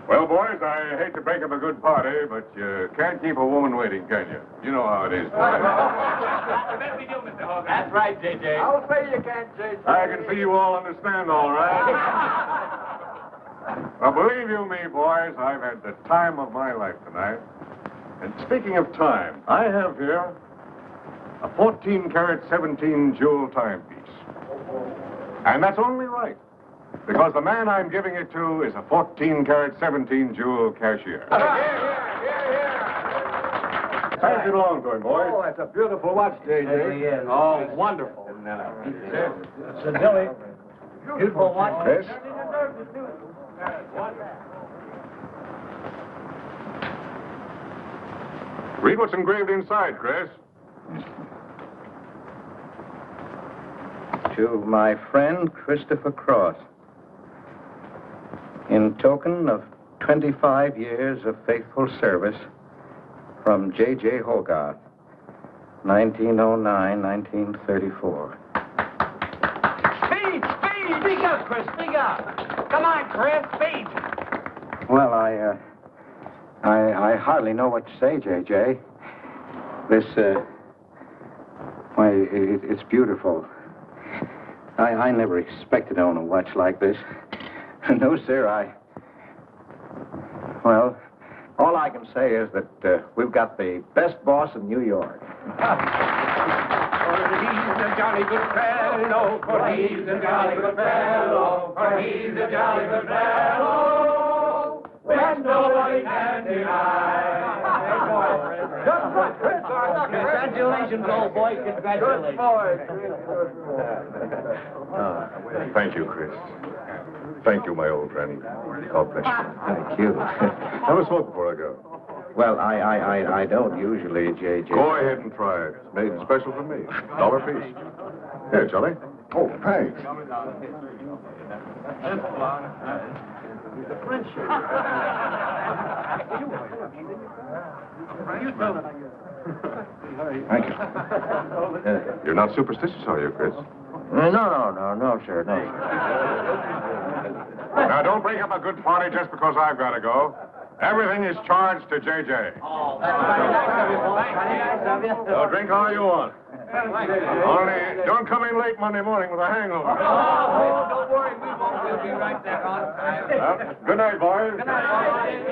Well, boys, I hate to break up a good party, but you can't keep a woman waiting, can you? You know how it is. That's right, J.J. I'll say you can't, J.J. I can see you all understand, all right. Well, believe you me, boys, I've had the time of my life tonight. And speaking of time, I have here a 14-carat, 17-jewel timepiece. And that's only right, because the man I'm giving it to is a 14-carat, 17-jewel cashier. Pass it along to him, boys. Oh, that's a beautiful watch, J.J. Oh, wonderful. So, Billy, beautiful watch. Yes? Read what's engraved inside, Chris. To my friend Christopher Cross, in token of 25 years of faithful service, from J.J. Hogarth, 1909-1934. Speed! Speak up, Chris, speak up! Come on, Chris, speed! Well, I hardly know what to say, J.J. This, why, it's beautiful. I never expected to own a watch like this. No, sir, well, all I can say is that we've got the best boss in New York. For he's a jolly good fellow, for he's a jolly good fellow, for he's a jolly good fellow, which nobody can deny. Congratulations, old boy, congratulations. Thank you, Chris. Thank you, my old friend. God bless you. Thank you. Have a smoke before I go. Well, I don't usually, J.J. Go ahead and try it. It's made special for me. $1 piece. Here, Charlie. Oh, thanks. Thank you. You're not superstitious, are you, Chris? No, sir, no. Now, don't break up a good party just because I've got to go. Everything is charged to J.J. Oh, that's very nice of you. So drink all you want. Only don't come in late Monday morning with a hangover. Oh, don't worry, we won't. We'll be right there on time. Well, good night, boys. Good night.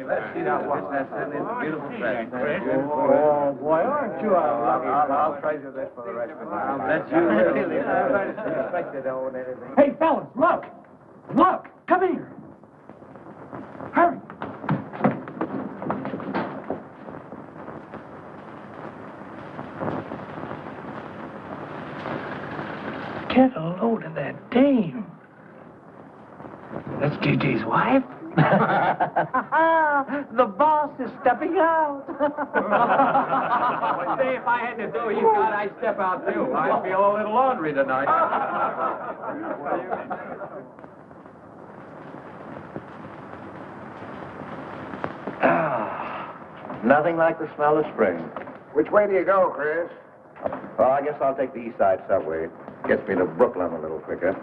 Let's see now what's that. Beautiful dress. Oh, boy, aren't you lucky? I'll treasure this for the rest of my life. That's you. Really, I expected to own anything. Hey, fellas, look! Look! Come here! Hurry! Get a load of that dame. That's JJ's wife? The boss is stepping out. Say, if I had to do you got, I'd step out too. I feel a little laundry tonight. Nothing like the smell of spring. Which way do you go, Chris? Well, I guess I'll take the East Side subway. Gets me to Brooklyn a little quicker.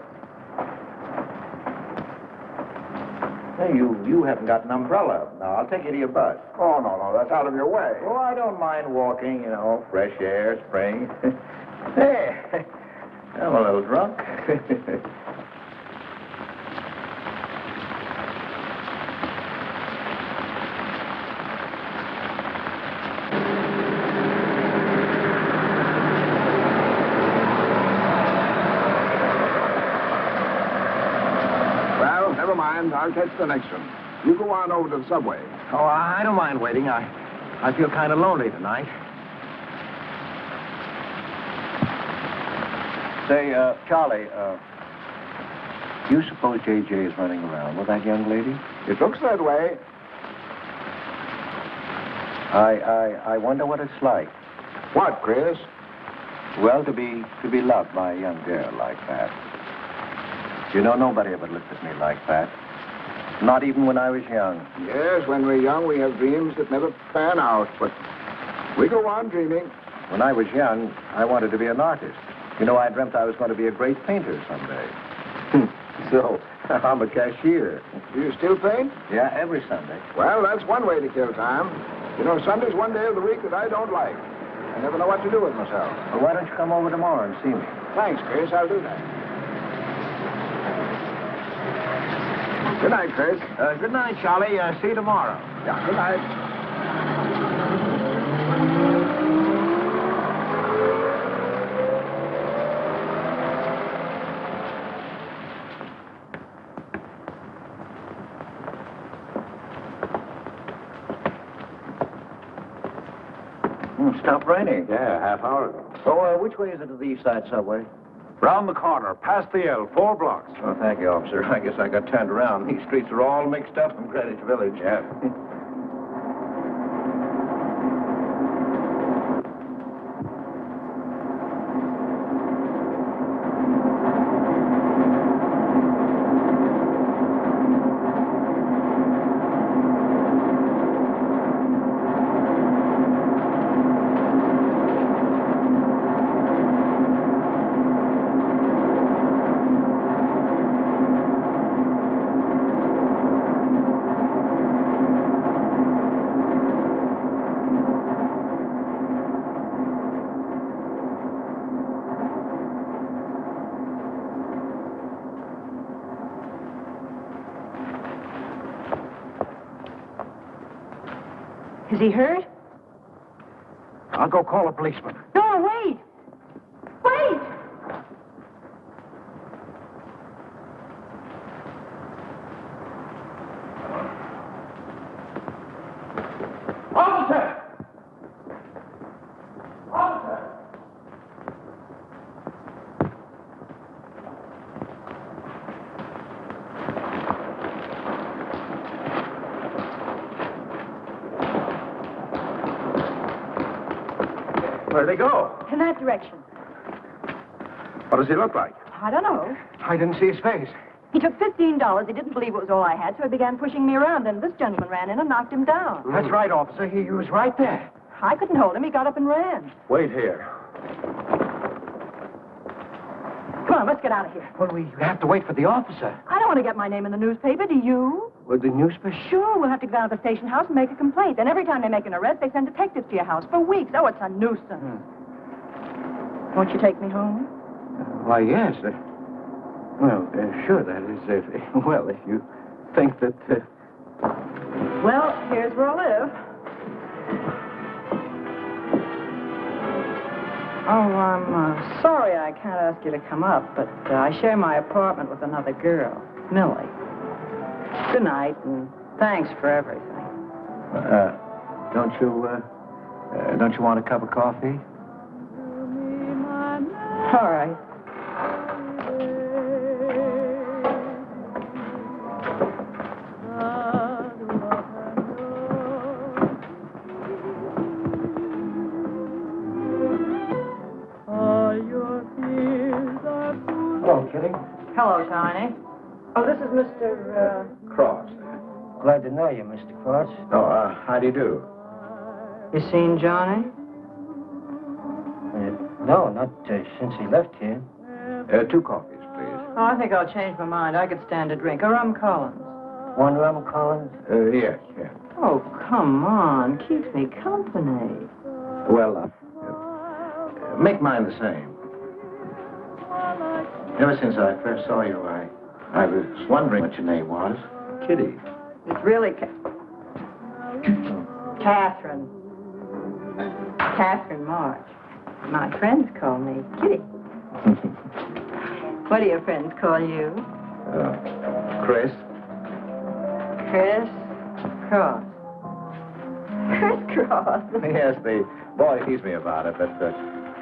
Hey, you haven't got an umbrella. Now, I'll take you to your bus. Oh, no, that's out of your way. Oh, I don't mind walking, fresh air, spring. Hey, I'm a little drunk. Well, never mind. I'll catch the next one. You go on over to the subway. Oh, I don't mind waiting. I feel kind of lonely tonight. Say, Charlie, do you suppose J.J. is running around with that young lady? It looks that way. I wonder what it's like. What, Chris? Well, to be loved by a young girl like that. You know, nobody ever looked at me like that. Not even when I was young. Yes, when we're young, we have dreams that never pan out, but we go on dreaming. When I was young, I wanted to be an artist. You know, I dreamt I was going to be a great painter someday. So, I'm a cashier. Do you still paint? Yeah, every Sunday. Well, that's one way to kill time. You know, Sunday's one day of the week that I don't like. I never know what to do with myself. Well, why don't you come over tomorrow and see me? Thanks, Chris. I'll do that. Good night, Chris. Good night, Charlie. See you tomorrow. Yeah, good night. Stopped raining. Yeah, half hour ago. So, which way is it to the East Side subway? Round the corner, past the L, 4 blocks. Oh, thank you, officer. I guess I got turned around. These streets are all mixed up in Greenwich Village. Yeah. Is he hurt? I'll go call a policeman. No, wait! Wait! Officer! Officer! Where'd they go? In that direction. What does he look like? I don't know. I didn't see his face. He took $15. He didn't believe it was all I had, so he began pushing me around, and this gentleman ran in and knocked him down. That's right, officer. He was right there. I couldn't hold him. He got up and ran. Wait here. Come on, let's get out of here. Well, we have to wait for the officer. I don't want to get my name in the newspaper, do you? With the newspaper? Sure, we'll have to go down to the station house and make a complaint. And every time they make an arrest, they send detectives to your house for weeks. Oh, it's a nuisance. Won't you take me home? Why, yes. Sure, that is, if you think that... Well, here's where I live. Oh, I'm sorry I can't ask you to come up, but I share my apartment with another girl, Millie. Good night, and thanks for everything. Don't you want a cup of coffee? All right. Hello, Kitty. Hello, Tiny. Oh, this is Mr. Cross. Glad to know you, Mr. Cross. Oh, how do you do? You seen Johnny? No, not since he left here. 2 coffees, please. Oh, I think I'll change my mind. I could stand a drink. A rum Collins. One rum, Collins? Yes, yeah. Oh, come on. Keeps me company. Well, make mine the same. Ever since I first saw you, I was wondering what your name was. Kitty. It's really Catherine. Catherine March. My friends call me Kitty. What do your friends call you? Chris. Chris Cross. Chris Cross. Yes, the boy teased me about it, but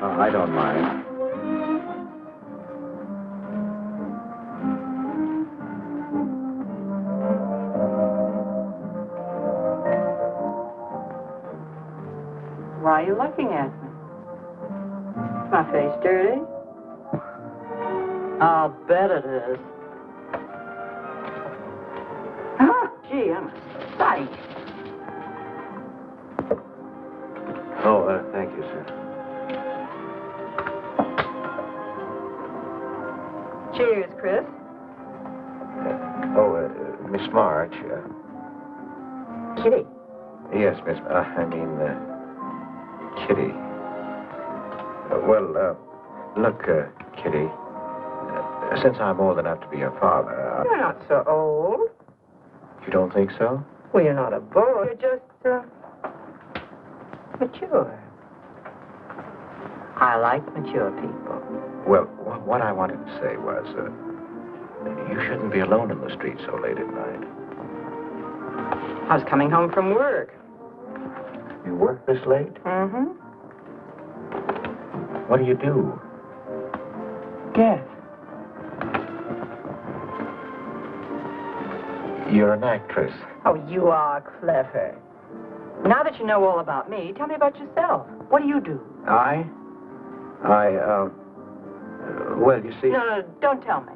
I don't mind. Why are you looking at me? Is my face dirty? I'll bet it is. Ah, gee, I'm a sight. Oh, thank you, sir. Cheers, Chris. Miss March. Kitty. Yes, Miss. Kitty. Look, Kitty. Since I'm old enough to be your father, You're not so old. you don't think so? Well, you're not a boy. You're just, mature. I like mature people. Well, what I wanted to say was, you shouldn't be alone in the street so late at night. I was coming home from work. You work this late? Mm-hmm. What do you do? Guess. You're an actress. Oh, you are clever. Now that you know all about me, tell me about yourself. What do you do? Well, you see... No, don't tell me.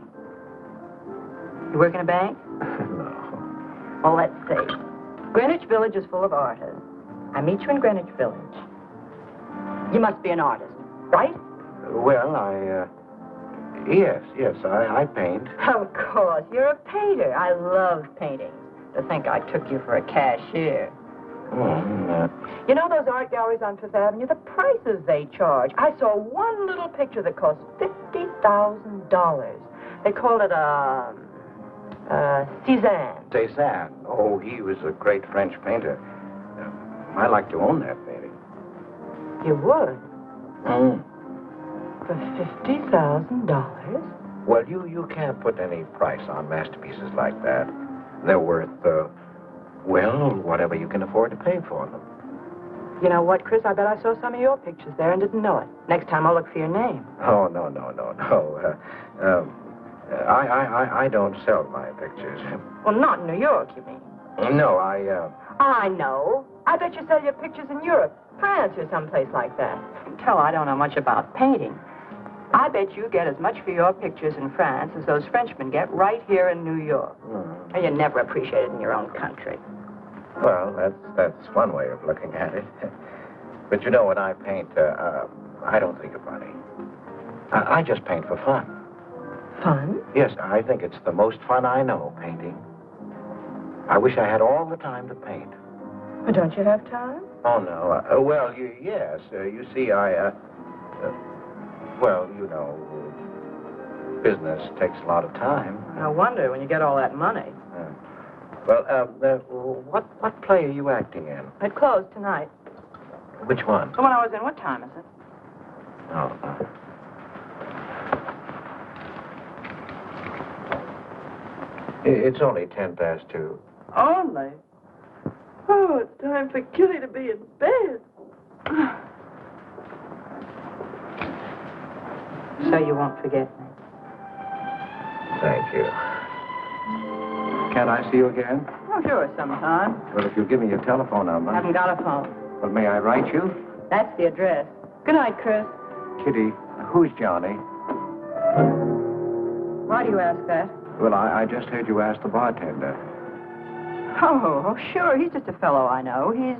You work in a bank? No. Well, let's see. Greenwich Village is full of artists. I meet you in Greenwich Village. You must be an artist, right? Well, Yes, I paint. Of course. You're a painter. I love painting. To think I took you for a cashier. You know those art galleries on Fifth Avenue? The prices they charge. I saw one little picture that cost $50,000. They called it Cézanne. Cézanne. Oh, he was a great French painter. I'd like to own that painting. You would? For $50,000? Well, you can't put any price on masterpieces like that. They're worth, whatever you can afford to pay for them. You know what, Chris? I bet I saw some of your pictures there and didn't know it. Next time I'll look for your name. Oh, no. I don't sell my pictures. Well, not in New York, you mean? No, I know. I bet you sell your pictures in Europe, France, or someplace like that. You can tell I don't know much about painting. I bet you get as much for your pictures in France as those Frenchmen get right here in New York. And you never appreciate it in your own country. Well, that's one way of looking at it. But you know, when I paint, I don't think of money. I just paint for fun. Fun? Yes, I think it's the most fun I know, painting. I wish I had all the time to paint. But don't you have time? Oh, no. Yes. You see, you know, business takes a lot of time. No wonder when you get all that money. What play are you acting in? It closed tonight. Which one? The one I was in. What time is it? Oh. It's only 2:10. Only? Oh, it's time for Kitty to be in bed. So you won't forget me? Thank you. Can I see you again? Oh, sure, sometime. Well, if you'll give me your telephone number. I haven't got a phone. Well, may I write you? That's the address. Good night, Chris. Kitty, who's Johnny? Why do you ask that? Well, I just heard you ask the bartender. Oh, sure. He's just a fellow I know. He's,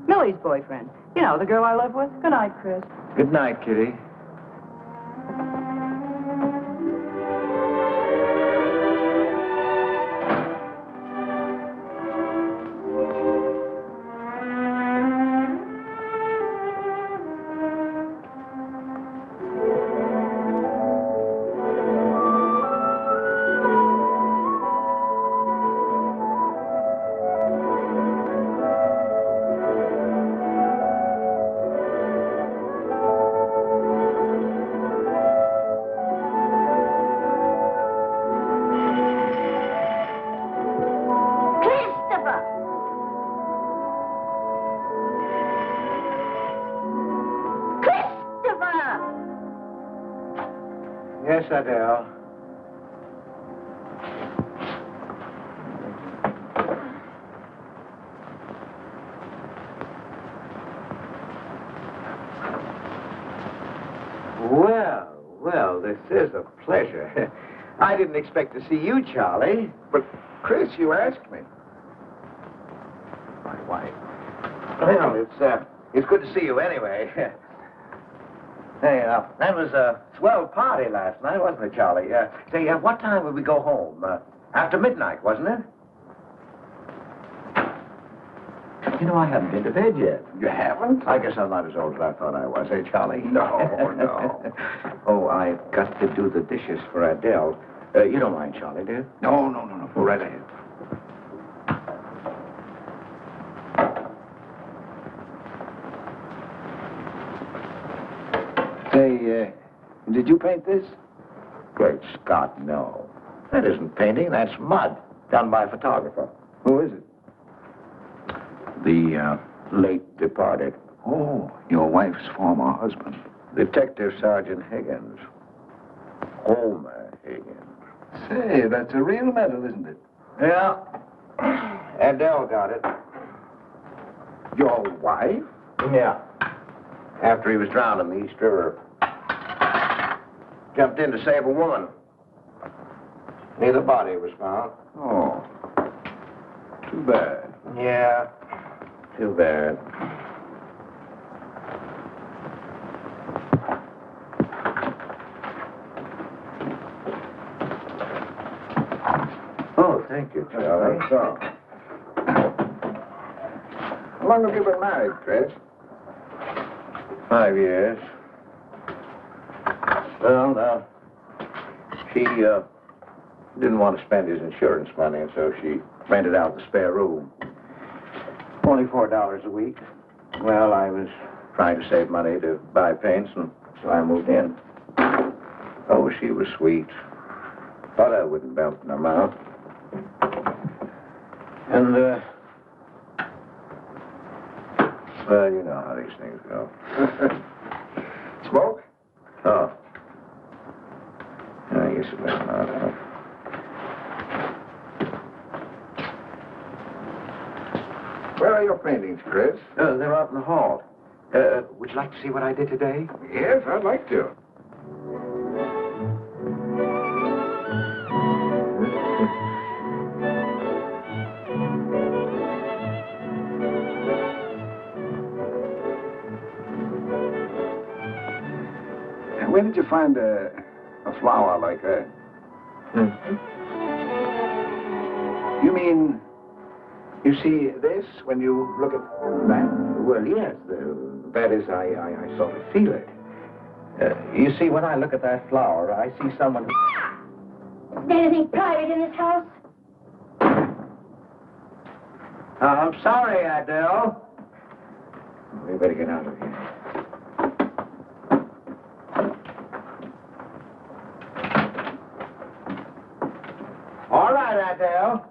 Millie's boyfriend. You know, the girl I live with. Good night, Chris. Good night, Kitty. Yes, Adele. Well, this is a pleasure. I didn't expect to see you, Charlie. But, Chris, you asked me. My wife. Well, it's good to see you anyway. Hey, that was a swell party last night, wasn't it, Charlie? Say, what time would we go home? After midnight, wasn't it? You know, I haven't been to bed yet. You haven't? I guess I'm not as old as I thought I was, eh, Charlie? No, no. Oh, I've got to do the dishes for Adele. You don't mind, Charlie, do you? No. Go right ahead. Say, did you paint this? Great Scott, no. That isn't painting, that's mud. Done by a photographer. Who is it? The late departed. Oh, your wife's former husband. Detective Sergeant Higgins. Homer Higgins. Say, that's a real medal, isn't it? Yeah. Adele got it. Your wife? Yeah. After he was drowned in the East River. Jumped in to save a woman. Neither body was found. Oh, too bad. Yeah. Too bad. Oh, thank you, Charlie. So. How long have you been married, Chris? 5 years. Well, now, she didn't want to spend his insurance money, and so she rented out the spare room. Only $4 a week. Well, I was trying to save money to buy paints, and so I moved in. Oh, she was sweet. Thought I wouldn't melt in her mouth. And, well, you know how these things go. Smoke? Oh. I guess it better not. Where are your paintings, Chris? They're out in the hall. Would you like to see what I did today? Yes, I'd like to. Where did you find a flower like that? You mean, you see this when you look at that? Well, yes. That is, I sort of feel it. You see, when I look at that flower, I see someone who... Is there anything private in this house? I'm sorry, Adele. We better get out of here. All right, Adele.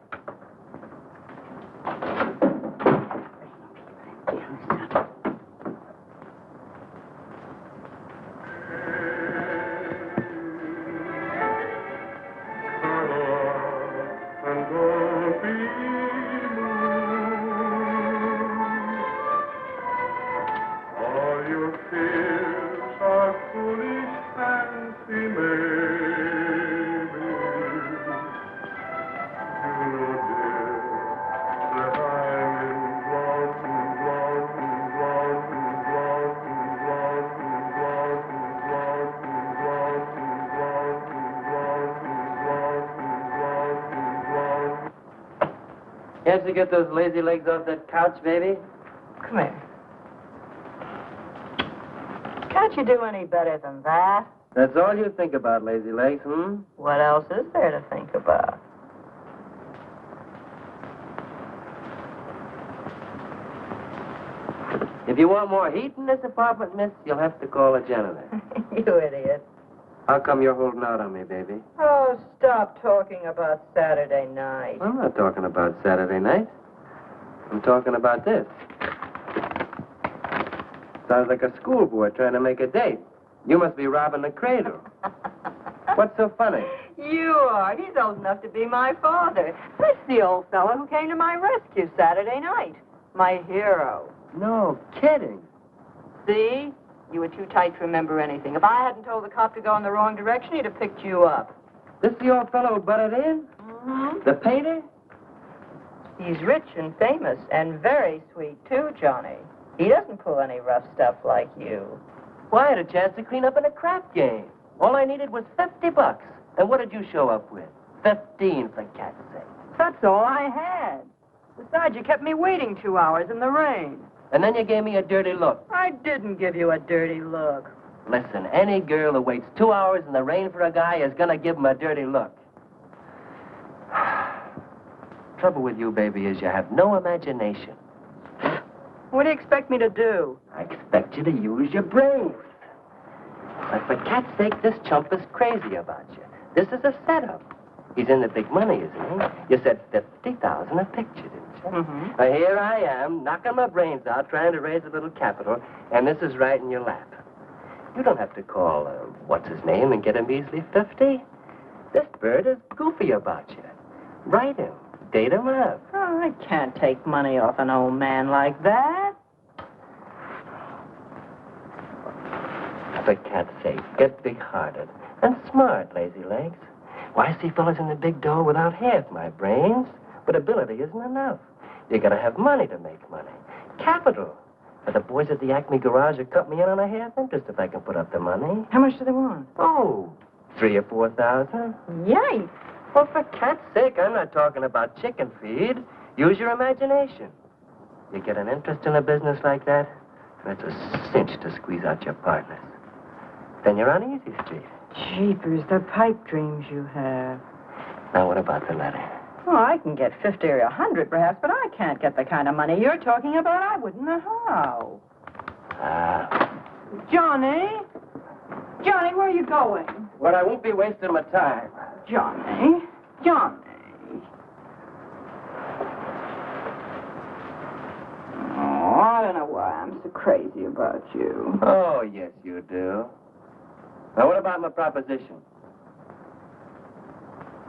Can't you get those lazy legs off that couch, baby? Come here. Can't you do any better than that? That's all you think about, lazy legs, hmm? What else is there to think about? If you want more heat in this apartment, miss, you'll have to call a janitor. You idiot. How come you're holding out on me, baby? Oh, stop talking about Saturday night. I'm not talking about Saturday night. I'm talking about this. Sounds like a schoolboy trying to make a date. You must be robbing the cradle. What's so funny? You are. He's old enough to be my father. That's the old fellow who came to my rescue Saturday night. My hero. No kidding. See? You were too tight to remember anything. If I hadn't told the cop to go in the wrong direction, he'd have picked you up. This the old fellow who butted in? Mm-hmm. The painter? He's rich and famous and very sweet, too, Johnny. He doesn't pull any rough stuff like you. Well, I had a chance to clean up in a crap game. All I needed was $50. And what did you show up with? 15, for cat's sake. That's all I had. Besides, you kept me waiting 2 hours in the rain. And then you gave me a dirty look. I didn't give you a dirty look. Listen, any girl who waits 2 hours in the rain for a guy is gonna give him a dirty look. Trouble with you, baby, is you have no imagination. What do you expect me to do? I expect you to use your brains. But for cat's sake, this chump is crazy about you. This is a setup. He's in the big money, isn't he? You said 50,000 a picture, didn't you? Mm-hmm. Well, here I am, knocking my brains out, trying to raise a little capital, and this is right in your lap. You don't have to call, what's his name, and get him easily 50. This bird is goofy about you. Write him. Date him up. Oh, I can't take money off an old man like that. For cat's sake, get big-hearted and smart, lazy legs. Why, I see fellas in the big door without half my brains, but ability isn't enough. You gotta have money to make money. Capital. For the boys at the Acme garage will cut me in on a half interest if I can put up the money. How much do they want? Oh, 3,000 or 4,000. Yikes. Well, for cat's sake, I'm not talking about chicken feed. Use your imagination. You get an interest in a business like that, and it's a cinch to squeeze out your partners. Then you're on easy street. Jeepers, the pipe dreams you have. Now, what about the letter? Oh, I can get 50 or 100 perhaps, but I can't get the kind of money you're talking about. I wouldn't know how. Johnny? Johnny, where are you going? Well, I won't be wasting my time. Johnny? Johnny? Oh, I don't know why I'm so crazy about you. Oh, yes, you do. Now, what about my proposition?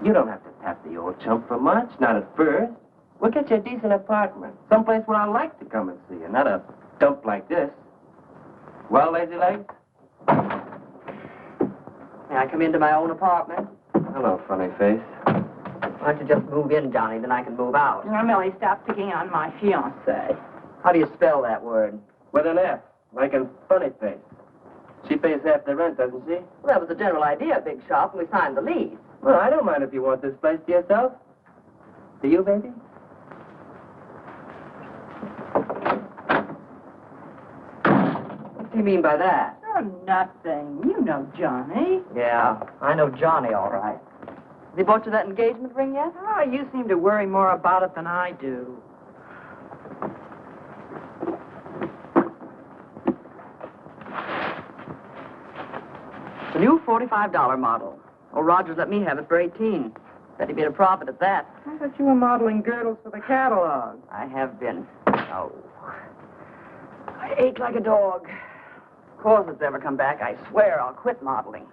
You don't have to tap the old chump for much, not at first. We'll get you a decent apartment, someplace where I like to come and see you, not a dump like this. Well, lazy legs? May I come into my own apartment? Hello, funny face. Why don't you just move in, Johnny, then I can move out. Now, Millie, stop picking on my fiancée. How do you spell that word? With an F, like in funny face. She pays half the rent, doesn't she? Well, that was the general idea, Big Shop, when we signed the lease. Well, I don't mind if you want this place to yourself. Do you, baby? What do you mean by that? Oh, nothing. You know Johnny. Yeah, I know Johnny, all right. Has he bought you that engagement ring yet? Oh, you seem to worry more about it than I do. It's a new $45 model. Oh, Rogers let me have it for 18. Said he made a profit at that. I thought you were modeling girdles for the catalog. I have been. Oh. I ache like a dog. Of course it's ever come back, I swear I'll quit modeling.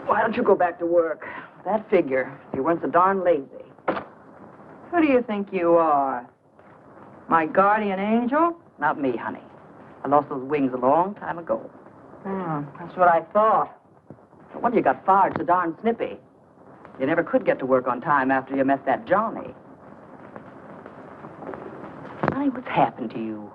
Why don't you go back to work? That figure, you weren't so darn lazy. Who do you think you are? My guardian angel? Not me, honey. I lost those wings a long time ago. That's what I thought. No wonder you got fired so darn snippy. You never could get to work on time after you met that Johnny. Honey, what's happened to you?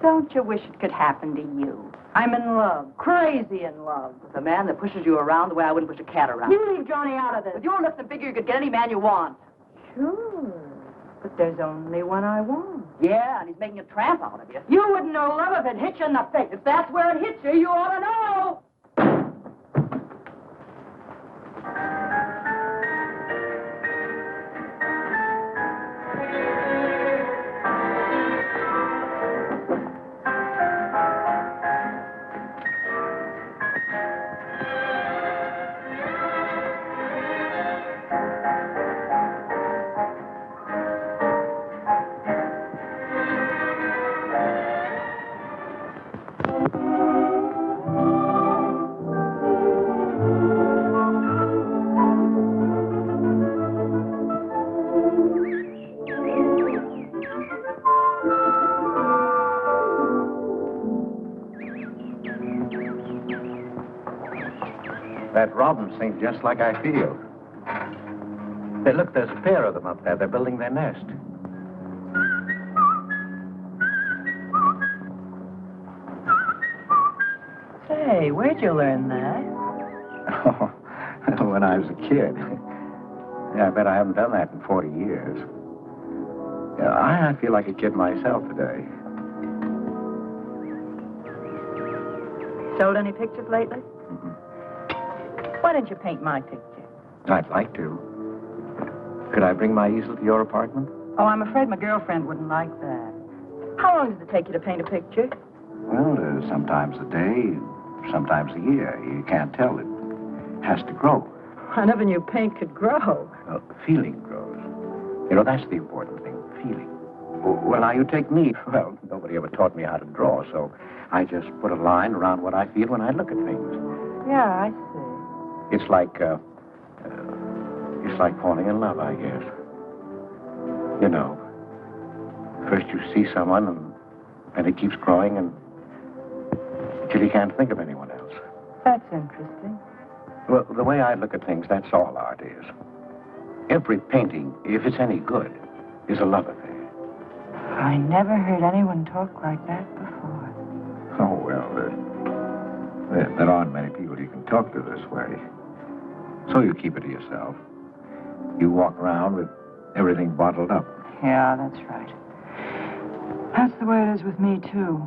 Don't you wish it could happen to you? I'm in love, crazy in love. With a man that pushes you around the way I wouldn't push a cat around. You leave Johnny out of this. With your lips and figure, you could get any man you want. Sure, but there's only one I want. Yeah, and he's making a tramp out of you. You wouldn't know love if it hit you in the face. If that's where it hits you, you ought to know. That robin sings just like I feel. Hey, look, there's a pair of them up there. They're building their nest. Say, where'd you learn that? Oh, when I was a kid. Yeah, I bet I haven't done that in 40 years. Yeah, I feel like a kid myself today. Sold any pictures lately? Mm-hmm. Why didn't you paint my picture? I'd like to. Could I bring my easel to your apartment? Oh, I'm afraid my girlfriend wouldn't like that. How long does it take you to paint a picture? Well, sometimes a day, sometimes a year. You can't tell. It has to grow. I never knew paint could grow. Feeling grows. You know, that's the important thing, feeling. Well, now you take me. Well, nobody ever taught me how to draw, so I just put a line around what I feel when I look at things. Yeah, I see. It's like falling in love, I guess. You know, first you see someone, and it keeps growing, until you can't think of anyone else. That's interesting. Well, the way I look at things, that's all art is. Every painting, if it's any good, is a love affair. I never heard anyone talk like that before. Oh, well, there aren't many people you can talk to this way. So you keep it to yourself. You walk around with everything bottled up. Yeah, that's right. That's the way it is with me, too.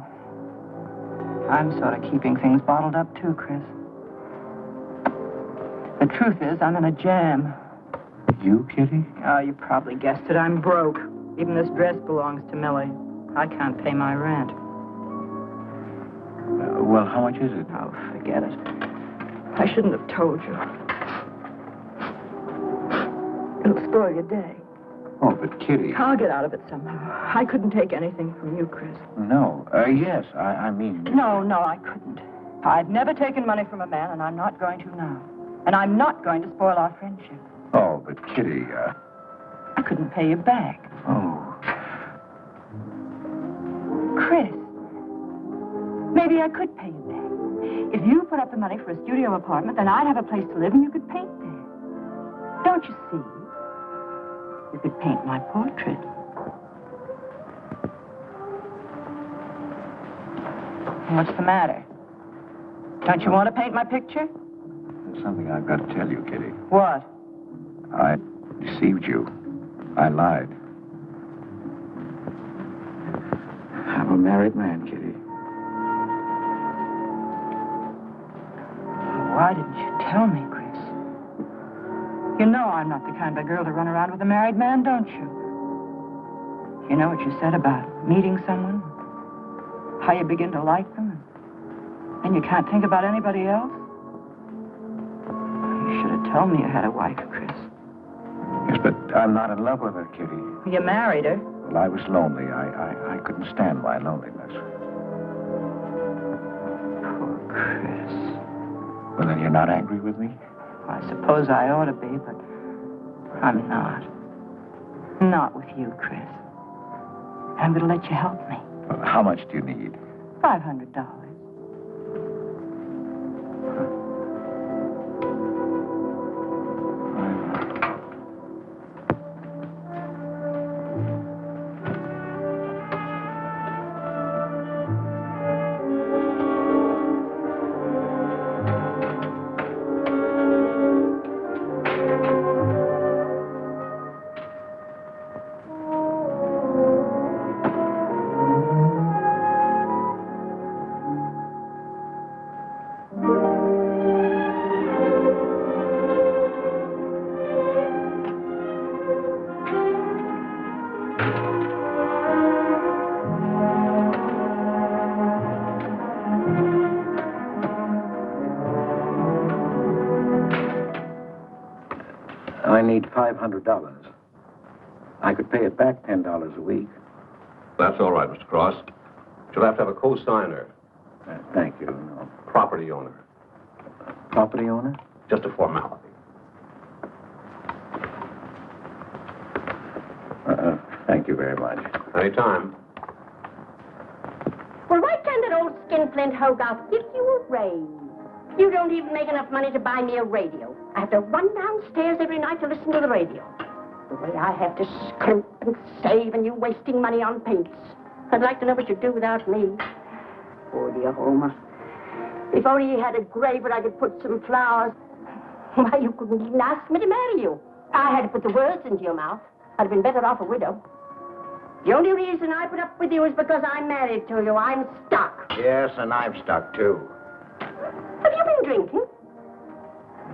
I'm sort of keeping things bottled up, too, Chris. The truth is, I'm in a jam. You, Kitty? Oh, you probably guessed it. I'm broke. Even this dress belongs to Millie. I can't pay my rent. Well, how much is it? Oh, forget it. I shouldn't have told you. It'll spoil your day. Oh, but Kitty... I'll get out of it somehow. I couldn't take anything from you, Chris. No. Yes, I mean... No, I couldn't. I've never taken money from a man, and I'm not going to now. And I'm not going to spoil our friendship. Oh, but Kitty, I couldn't pay you back. Oh. Chris, maybe I could pay you back. If you put up the money for a studio apartment, then I'd have a place to live and you could paint there. Don't you see? You could paint my portrait. What's the matter? Don't you want to paint my picture? There's something I've got to tell you, Kitty. What? I deceived you. I lied. I'm a married man, Kitty. Why didn't you tell me, Chris? You know I'm not the kind of girl to run around with a married man, don't you? You know what you said about meeting someone? How you begin to like them, and you can't think about anybody else? You should have told me you had a wife, Chris. Yes, but I'm not in love with her, Kitty. You married her. Well, I was lonely. I couldn't stand my loneliness. Poor Chris. Well, then you're not angry with me? I suppose I ought to be, but I'm not. Not with you, Chris. I'm going to let you help me. Well, how much do you need? $500. I need $500. I could pay it back $10 a week. That's all right, Mr. Cross. You'll have to have a co-signer. Thank you. No. Property owner. Property owner? Just a formality. Thank you very much. Anytime. Well, why can't that old skinflint Hogarth give you a raise? You don't even make enough money to buy me a radio. I have to run downstairs every night to listen to the radio. The way I have to scrimp and save and you wasting money on paints. I'd like to know what you'd do without me. Oh, dear Homer. If only he had a grave where I could put some flowers. Why, you couldn't even ask me to marry you. I had to put the words into your mouth. I'd have been better off a widow. The only reason I put up with you is because I'm married to you. I'm stuck. Yes, and I'm stuck, too. Have you been drinking?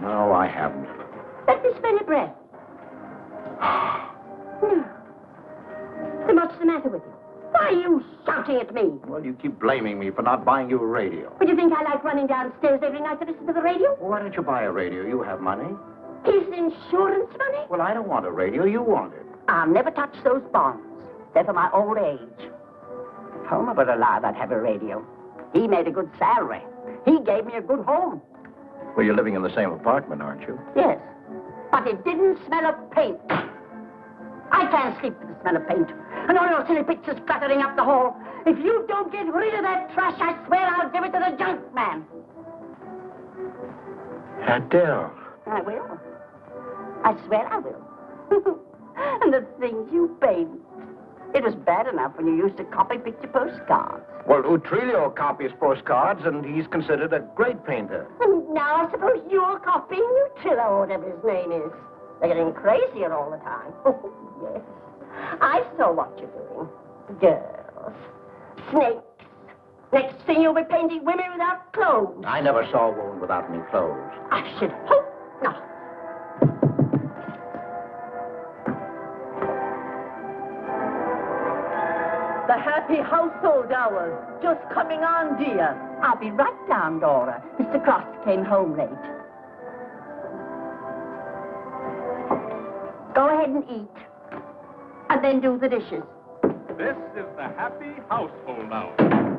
No, I haven't. Let me smell your breath. Then what's the matter with you? Why are you shouting at me? Well, you keep blaming me for not buying you a radio. Would you think I like running downstairs every night to listen to the radio? Well, why don't you buy a radio? You have money. His insurance money? Well, I don't want a radio. You want it. I'll never touch those bonds. They're for my old age. If Homer were alive, I'd have a radio. He made a good salary. He gave me a good home. Well, you're living in the same apartment, aren't you? Yes, but it didn't smell of paint. I can't sleep with the smell of paint. And all your silly pictures cluttering up the hall. If you don't get rid of that trash, I swear I'll give it to the junk man. Adele. I will. I swear I will. And the things you paint. It was bad enough when you used to copy picture postcards. Well, Utrillo copies postcards, and he's considered a great painter. And now I suppose you're copying Utrillo, or whatever his name is. They're getting crazier all the time. Oh, yes. I saw what you're doing. Girls. Snakes. Next thing you'll be painting women without clothes. I never saw a woman without any clothes. I should hope not. The happy household hour. Just coming on, dear. I'll be right down, Dora. Mr. Cross came home late. Go ahead and eat. And then do the dishes. This is the Happy Household Hour,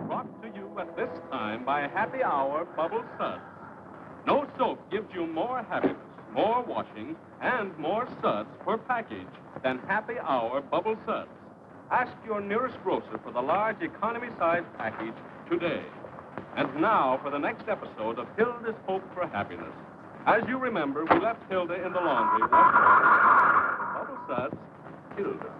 brought to you at this time by Happy Hour Bubble Suds. No soap gives you more happiness, more washing, and more suds per package than Happy Hour Bubble Suds. Ask your nearest grocer for the large economy-size package today. And now for the next episode of Hilda's Hope for Happiness. As you remember, we left Hilda in the laundry. Bubble Suds, Hilda.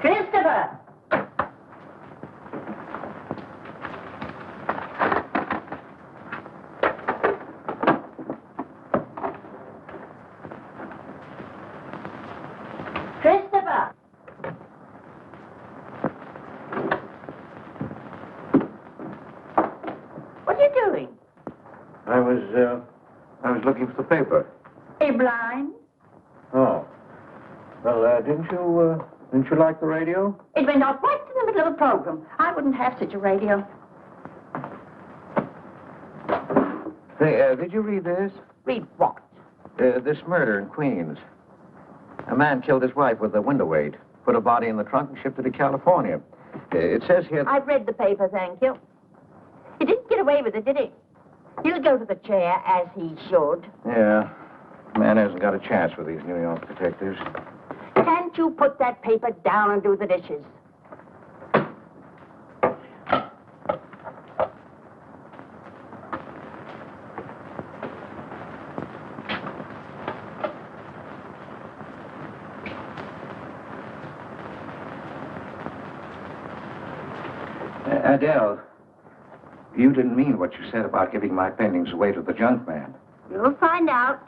Christopher! Christopher! What are you doing? I was looking for the paper. Are you blind? Oh. Well, didn't you like the radio? It went off right in the middle of a program. I wouldn't have such a radio. Say, did you read this? Read what? This murder in Queens. A man killed his wife with a window weight, put a body in the trunk and shipped it to California. It says here... I've read the paper, thank you. He didn't get away with it, did he? He'll go to the chair, as he should. Yeah. Man hasn't got a chance with these New York detectives. Can't you put that paper down and do the dishes? Adele, you didn't mean what you said about giving my paintings away to the junk man. You'll find out.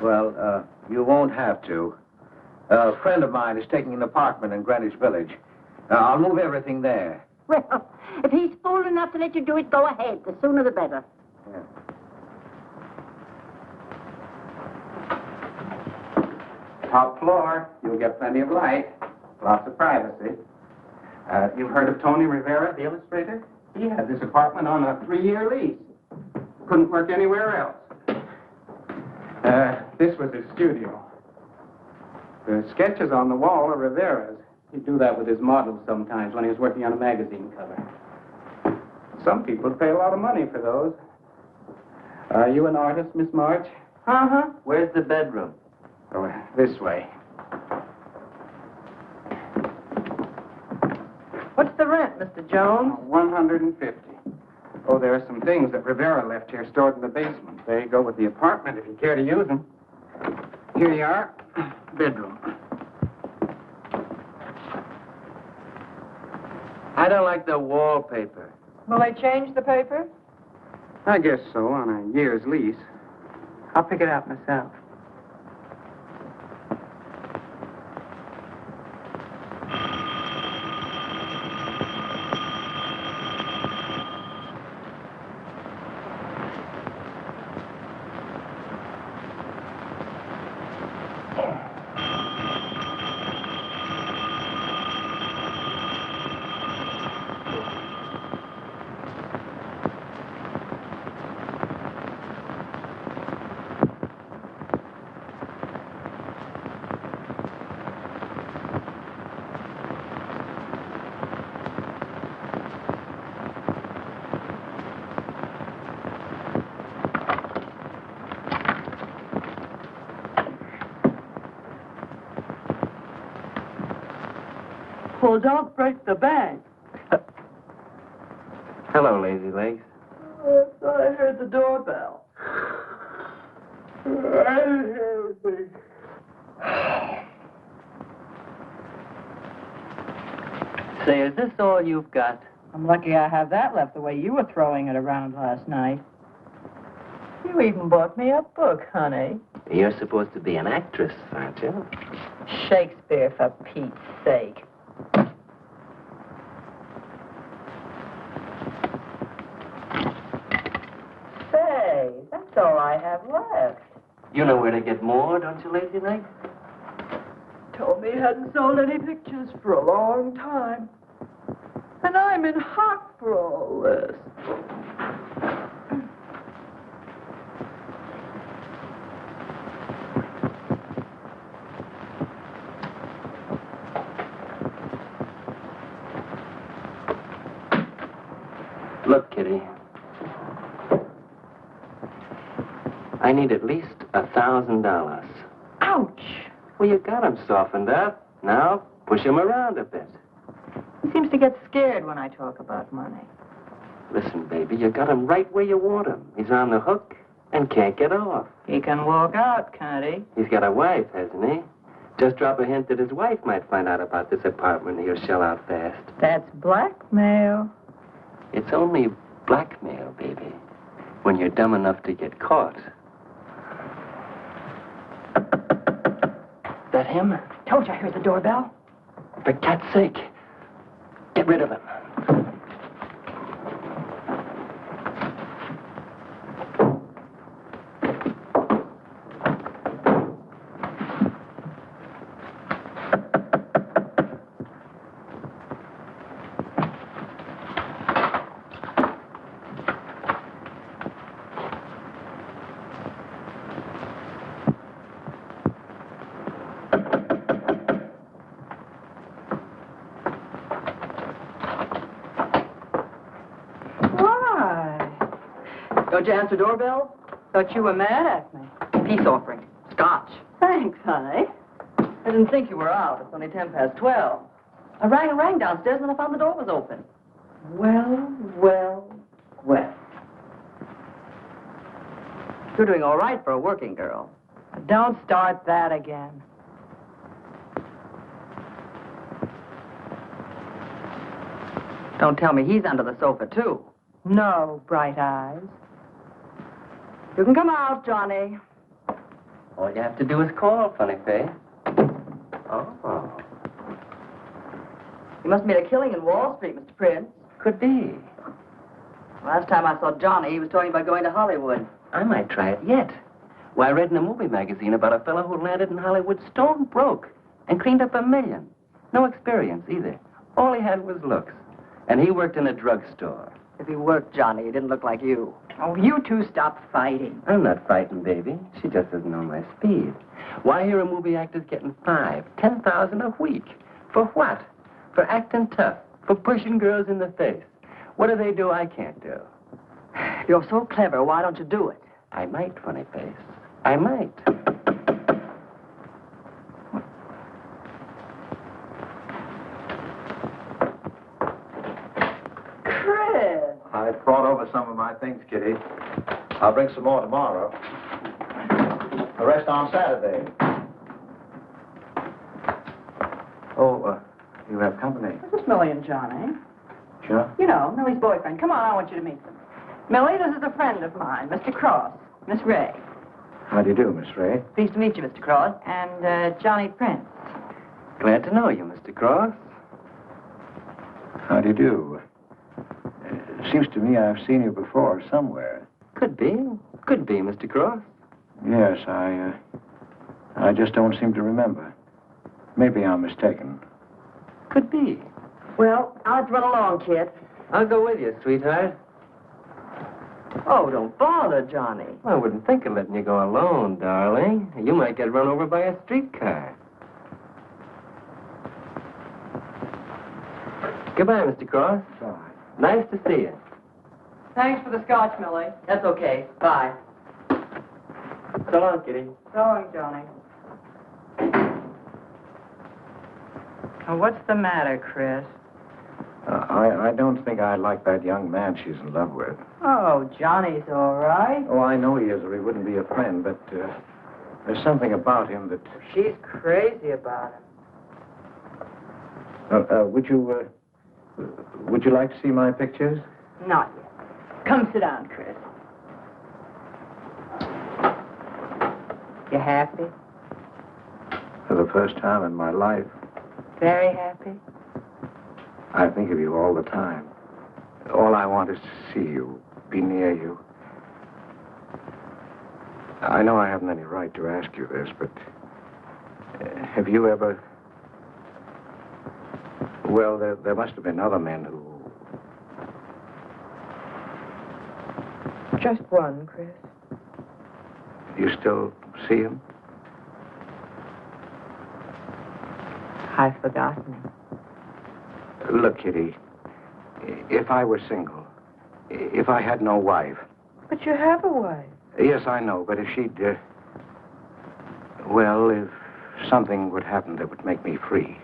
Well, you won't have to. A friend of mine is taking an apartment in Greenwich Village. I'll move everything there. Well, if he's fool enough to let you do it, go ahead. The sooner the better. Yeah. Top floor, you'll get plenty of light, lots of privacy. You've heard of Tony Rivera, the illustrator? He had this apartment on a 3-year lease. Couldn't work anywhere else. This was his studio. The sketches on the wall are Rivera's. He'd do that with his models sometimes when he was working on a magazine cover. Some people pay a lot of money for those. Are you an artist, Miss March? Uh-huh. Where's the bedroom? Oh, this way. What's the rent, Mr. Jones? 150. Oh, there are some things that Rivera left here stored in the basement. They go with the apartment if you care to use them. Here you are. Bedroom. I don't like the wallpaper. Will they change the paper? I guess so, on a year's lease. I'll pick it out myself. Well, don't break the bank. Hello, Lazy Legs. I thought I heard the doorbell. I didn't hear anything. Say, is this all you've got? I'm lucky I have that left the way you were throwing it around last night. You even bought me a book, honey. You're supposed to be an actress, aren't you? Shakespeare, for Pete's sake. Say, that's all I have left. You know where to get more, don't you, Lazy Legs? Told me he hadn't sold any pictures for a long time. And I'm in hock for all this. Look, Kitty. I need at least $1,000. Ouch! Well, you got him softened up. Now, push him around a bit. He seems to get scared when I talk about money. Listen, baby, you got him right where you want him. He's on the hook and can't get off. He can walk out, can't he? He's got a wife, hasn't he? Just drop a hint that his wife might find out about this apartment and he'll shell out fast. That's blackmail. It's only blackmail, baby, when you're dumb enough to get caught. That him? Told you I heard the doorbell. For cat's sake, get rid of him. Don't you answer doorbell? Thought you were mad at me. Peace offering. Scotch. Thanks, honey. I didn't think you were out. It's only 12:10. I rang downstairs and I found the door was open. Well. You're doing all right for a working girl. Don't start that again. Don't tell me he's under the sofa, too. No, Bright Eyes. You can come out, Johnny. All you have to do is call, funny face. Oh. You must have made a killing in Wall Street, Mr. Prince. Could be. Last time I saw Johnny, he was talking about going to Hollywood. I might try it yet. Well, I read in a movie magazine about a fellow who landed in Hollywood stone broke and cleaned up $1 million. No experience either. All he had was looks. And he worked in a drugstore. If he worked Johnny, he didn't look like you. Oh, you two stop fighting. I'm not frightened, baby. She just doesn't know my speed. Why hear a movie actor's getting 5, 10,000 a week? For what? For acting tough. For pushing girls in the face. What do they do I can't do? You're so clever. Why don't you do it? I might, funny face. I might. Chris! I brought over some of my things, Kitty. I'll bring some more tomorrow. The rest on Saturday. Oh, you have company. This is Millie and Johnny. Sure. You know, Millie's boyfriend. Come on, I want you to meet them. Millie, this is a friend of mine, Mr. Cross. Miss Ray. How do you do, Miss Ray? Pleased to meet you, Mr. Cross. And Johnny Prince. Glad to know you, Mr. Cross. How do you do? Seems to me I've seen you before somewhere. Could be. Could be, Mr. Cross. Yes, I just don't seem to remember. Maybe I'm mistaken. Could be. Well, I'll have to run along, kid. I'll go with you, sweetheart. Oh, don't bother, Johnny. I wouldn't think of letting you go alone, darling. You might get run over by a streetcar. Goodbye, Mr. Cross. Bye. Nice to see you. Thanks for the scotch, Millie. That's okay. Bye. So long, Kitty. So long, Johnny. Oh, what's the matter, Chris? I don't think I like that young man she's in love with. Oh, Johnny's all right. Oh, I know he is, or he wouldn't be a friend, but there's something about him that... She's crazy about him. Would you like to see my pictures? Not yet. Come sit down, Chris. You happy? For the first time in my life, Very happy? I think of you all the time. All I want is to see you, be near you. I know I haven't any right to ask you this, but have you ever... Well, there must have been other men who... Just one, Chris. You still see him? I've forgotten him. Look, Kitty, if I were single, if I had no wife... But you have a wife. Yes, I know, but if she'd... well, if something would happen that would make me free...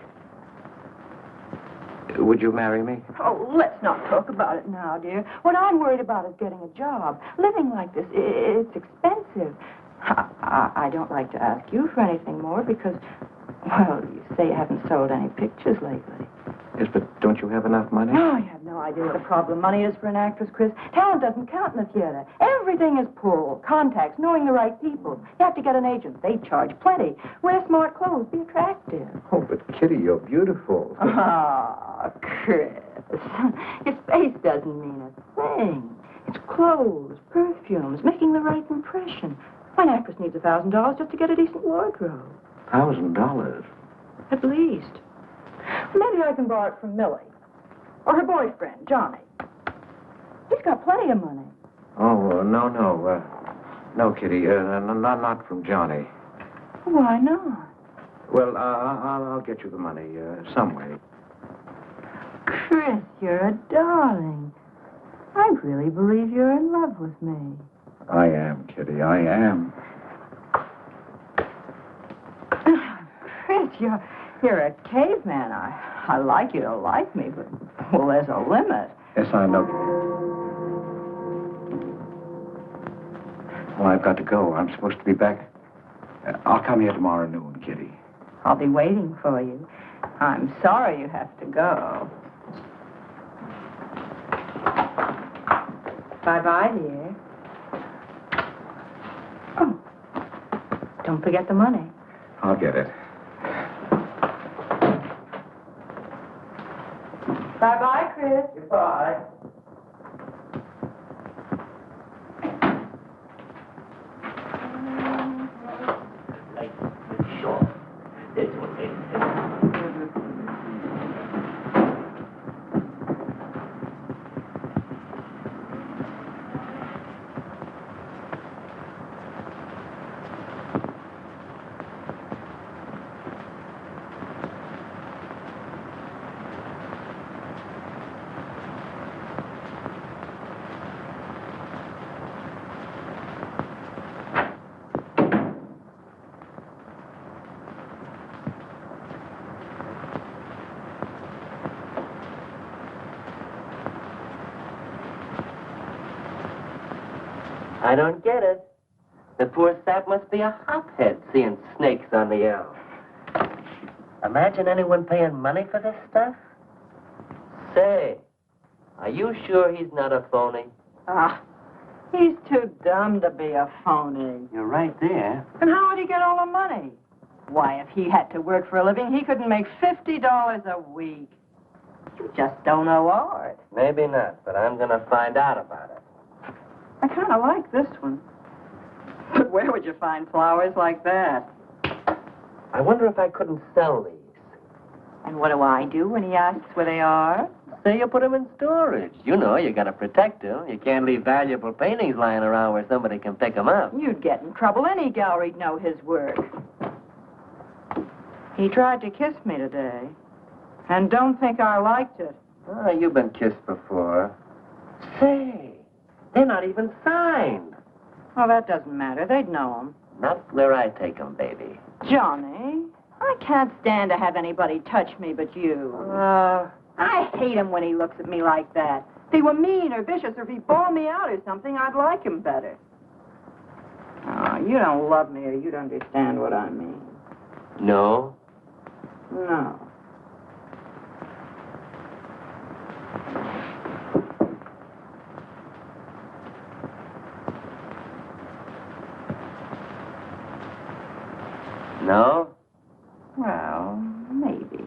Would you marry me? Oh, let's not talk about it now, dear. What I'm worried about is getting a job. Living like this, it's expensive. I don't like to ask you for anything more because, well, you say you haven't sold any pictures lately. Yes, but don't you have enough money? No, you have no idea what a problem money is for an actress, Chris. Talent doesn't count in the theater. Everything is pull, contacts, knowing the right people. You have to get an agent. They charge plenty. Wear smart clothes. Be attractive. Oh, but Kitty, you're beautiful. Oh, Chris. Your face doesn't mean a thing. It's clothes, perfumes, making the right impression. An actress needs $1,000 just to get a decent wardrobe. $1,000? At least. Maybe I can borrow it from Millie. Or her boyfriend, Johnny. He's got plenty of money. Oh, no. No, Kitty, not from Johnny. Why not? Well, I'll get you the money some way. Chris, you're a darling. I really believe you're in love with me. I am, Kitty, I am. Chris, you're a caveman. I like you to like me, but, well, there's a limit. Yes, I know. Well, I've got to go. I'm supposed to be back. I'll come here tomorrow noon, Kitty. I'll be waiting for you. I'm sorry you have to go. Bye-bye, dear. Oh, don't forget the money. I'll get it. Bye-bye, Chris. Goodbye. I don't get it. The poor sap must be a hophead seeing snakes on the L. Imagine anyone paying money for this stuff? Say, are you sure he's not a phony? He's too dumb to be a phony. You're right there. And how would he get all the money? Why, if he had to work for a living, he couldn't make $50 a week. You just don't know art. Maybe not, but I'm gonna find out about it. I kind of like this one. But where would you find flowers like that? I wonder if I couldn't sell these. And what do I do when he asks where they are? Say you put them in storage. You know, you gotta protect them. You can't leave valuable paintings lying around where somebody can pick them up. You'd get in trouble. Any gallery'd know his work. He tried to kiss me today. And don't think I liked it. Oh, you've been kissed before. Say, they're not even signed. Oh, that doesn't matter. They'd know him. Not where I take them, baby. Johnny, I can't stand to have anybody touch me but you. I hate him when he looks at me like that. If he were mean or vicious or if he bawled me out or something, I'd like him better. Oh, you don't love me or you'd understand what I mean. No? No. No? Well, maybe.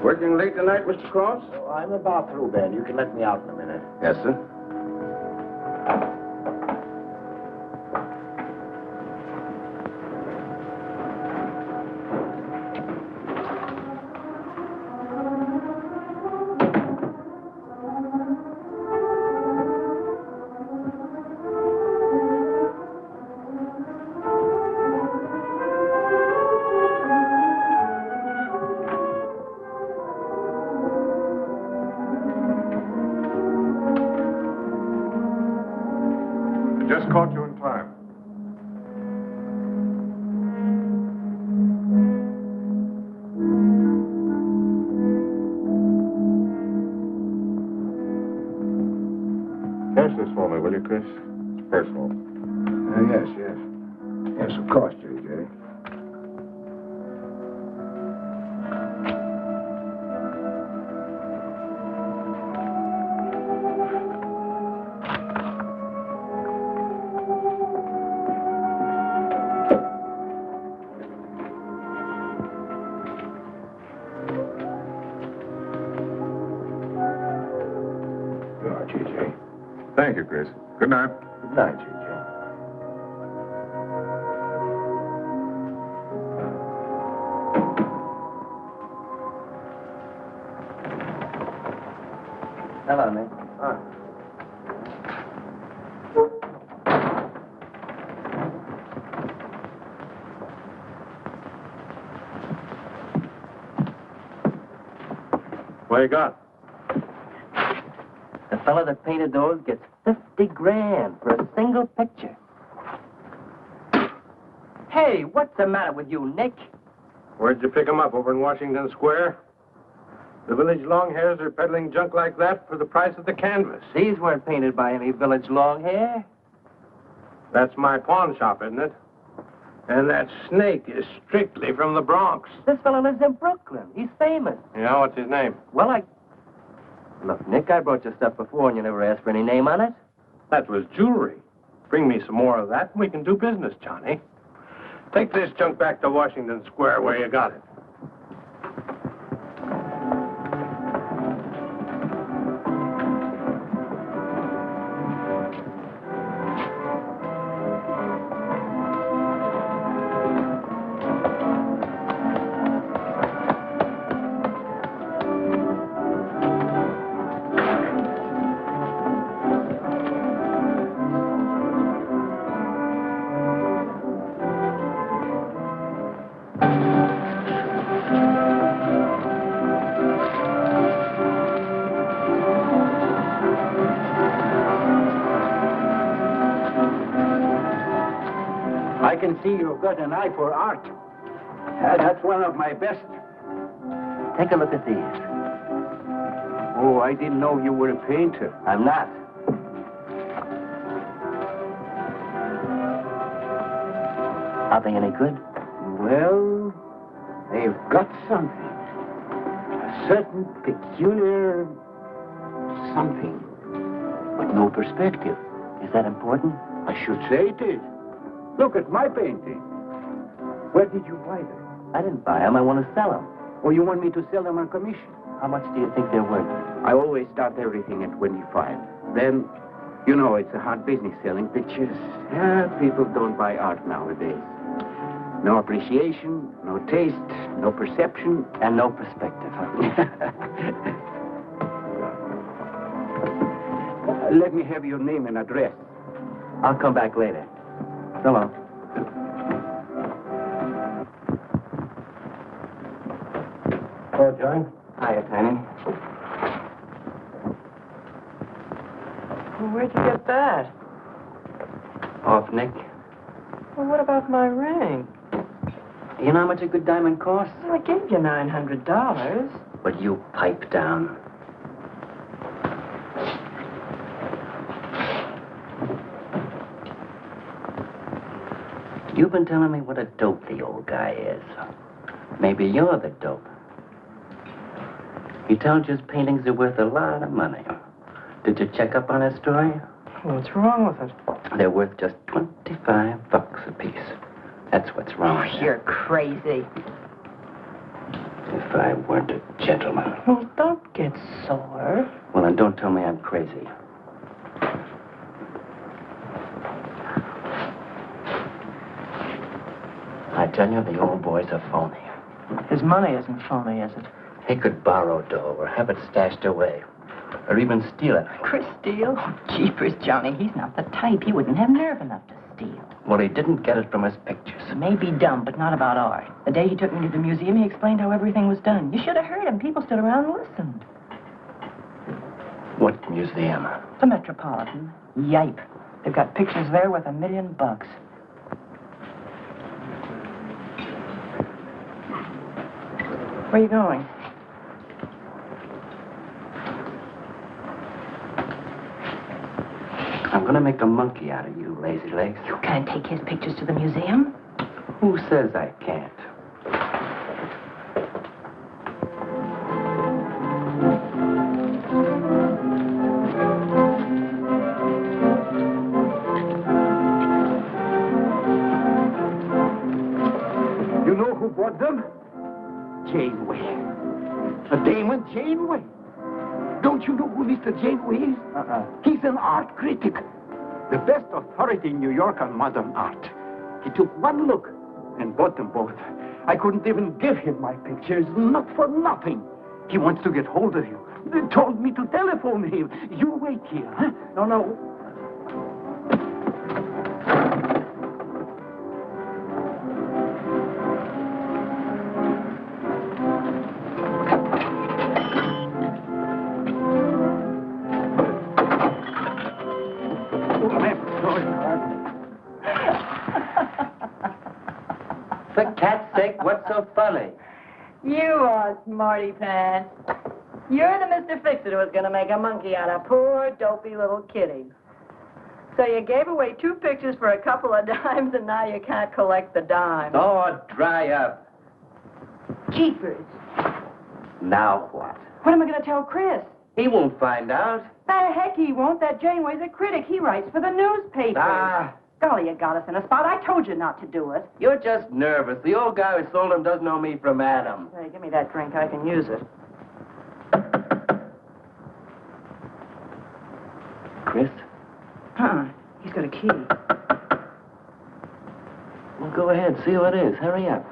Working late tonight, Mr. Cross? Oh, I'm about through, Ben. You can let me out in a minute. Yes, sir. Just caught you in time. Cash this for me, will you, Chris? It's personal. Yes, yes. Yes, of course, J.J. J.J. Thank you, Chris. Good night. Good night, J.J. Hello, Nick. What you got? The fella that painted those gets 50 grand for a single picture. Hey, what's the matter with you, Nick? Where'd you pick 'em up? Over in Washington Square? The village longhairs are peddling junk like that for the price of the canvas. These weren't painted by any village long hair. That's my pawn shop, isn't it? And that snake is strictly from the Bronx. This fella lives in Brooklyn. He's famous. Yeah, what's his name? Well, Look, Nick, I brought you stuff before and you never asked for any name on it. That was jewelry. Bring me some more of that and we can do business, Johnny. Take this junk back to Washington Square where you got it. I can see you've got an eye for art. That's one of my best. Take a look at these. Oh, I didn't know you were a painter. I'm not. Are they any good? Well, they've got something. A certain peculiar something. With no perspective. Is that important? I should say it is. Look at my painting. Where did you buy them? I didn't buy them. I want to sell them. Or you want me to sell them on commission? How much do you think they're worth? I always start everything at 25. Then, you know, it's a hard business selling pictures. People don't buy art nowadays. No appreciation, no taste, no perception. And no perspective, huh? Let me have your name and address. I'll come back later. So long. Oh, John. Hiya, Tiny. Well, where'd you get that? Off, Nick. Well, what about my ring? You know how much a good diamond costs? Well, I gave you $900. But you pipe down. You've been telling me what a dope the old guy is. Maybe you're the dope. He tells you his paintings are worth a lot of money. Did you check up on his story? What's wrong with it? They're worth just $25 a piece. That's what's wrong with them. You're crazy. If I weren't a gentleman. Well, don't get sore. Well, then don't tell me I'm crazy. I tell you, the old boy's a phony. His money isn't phony, is it? He could borrow dough or have it stashed away. Or even steal it. Chris steal? Jeepers, Johnny, he's not the type. He wouldn't have nerve enough to steal. Well, he didn't get it from his pictures. He may be dumb, but not about art. The day he took me to the museum, he explained how everything was done. You should have heard him. People stood around and listened. What museum? The Metropolitan. Yipe. They've got pictures there worth $1 million. Where are you going? I'm going to make a monkey out of you, lazy legs. You can't take his pictures to the museum. Who says I can't? You know who bought them? Janeway. A Damon Janeway. Don't you know who Mr. Janeway is? He's an art critic. The best authority in New York on modern art. He took one look and bought them both. I couldn't even give him my pictures, not for nothing. He wants to get hold of you. They told me to telephone him. You wait here, huh? No. For cat's sake, what's so funny? You are smarty pants. You're the Mr. Fix-It who was going to make a monkey out of poor, dopey little kitty. So you gave away 2 pictures for a couple of dimes, and now you can't collect the dime. Oh, dry up. Jeepers. Now what? What am I going to tell Chris? He won't find out. The heck he won't. That Janeway's a critic. He writes for the newspaper. Ah. Golly, you got us in a spot. I told you not to do it. You're just nervous. The old guy who sold him doesn't know me from Adam. Hey, give me that drink. I can use it. Chris? Huh. He's got a key. Well, go ahead. See who it is. Hurry up.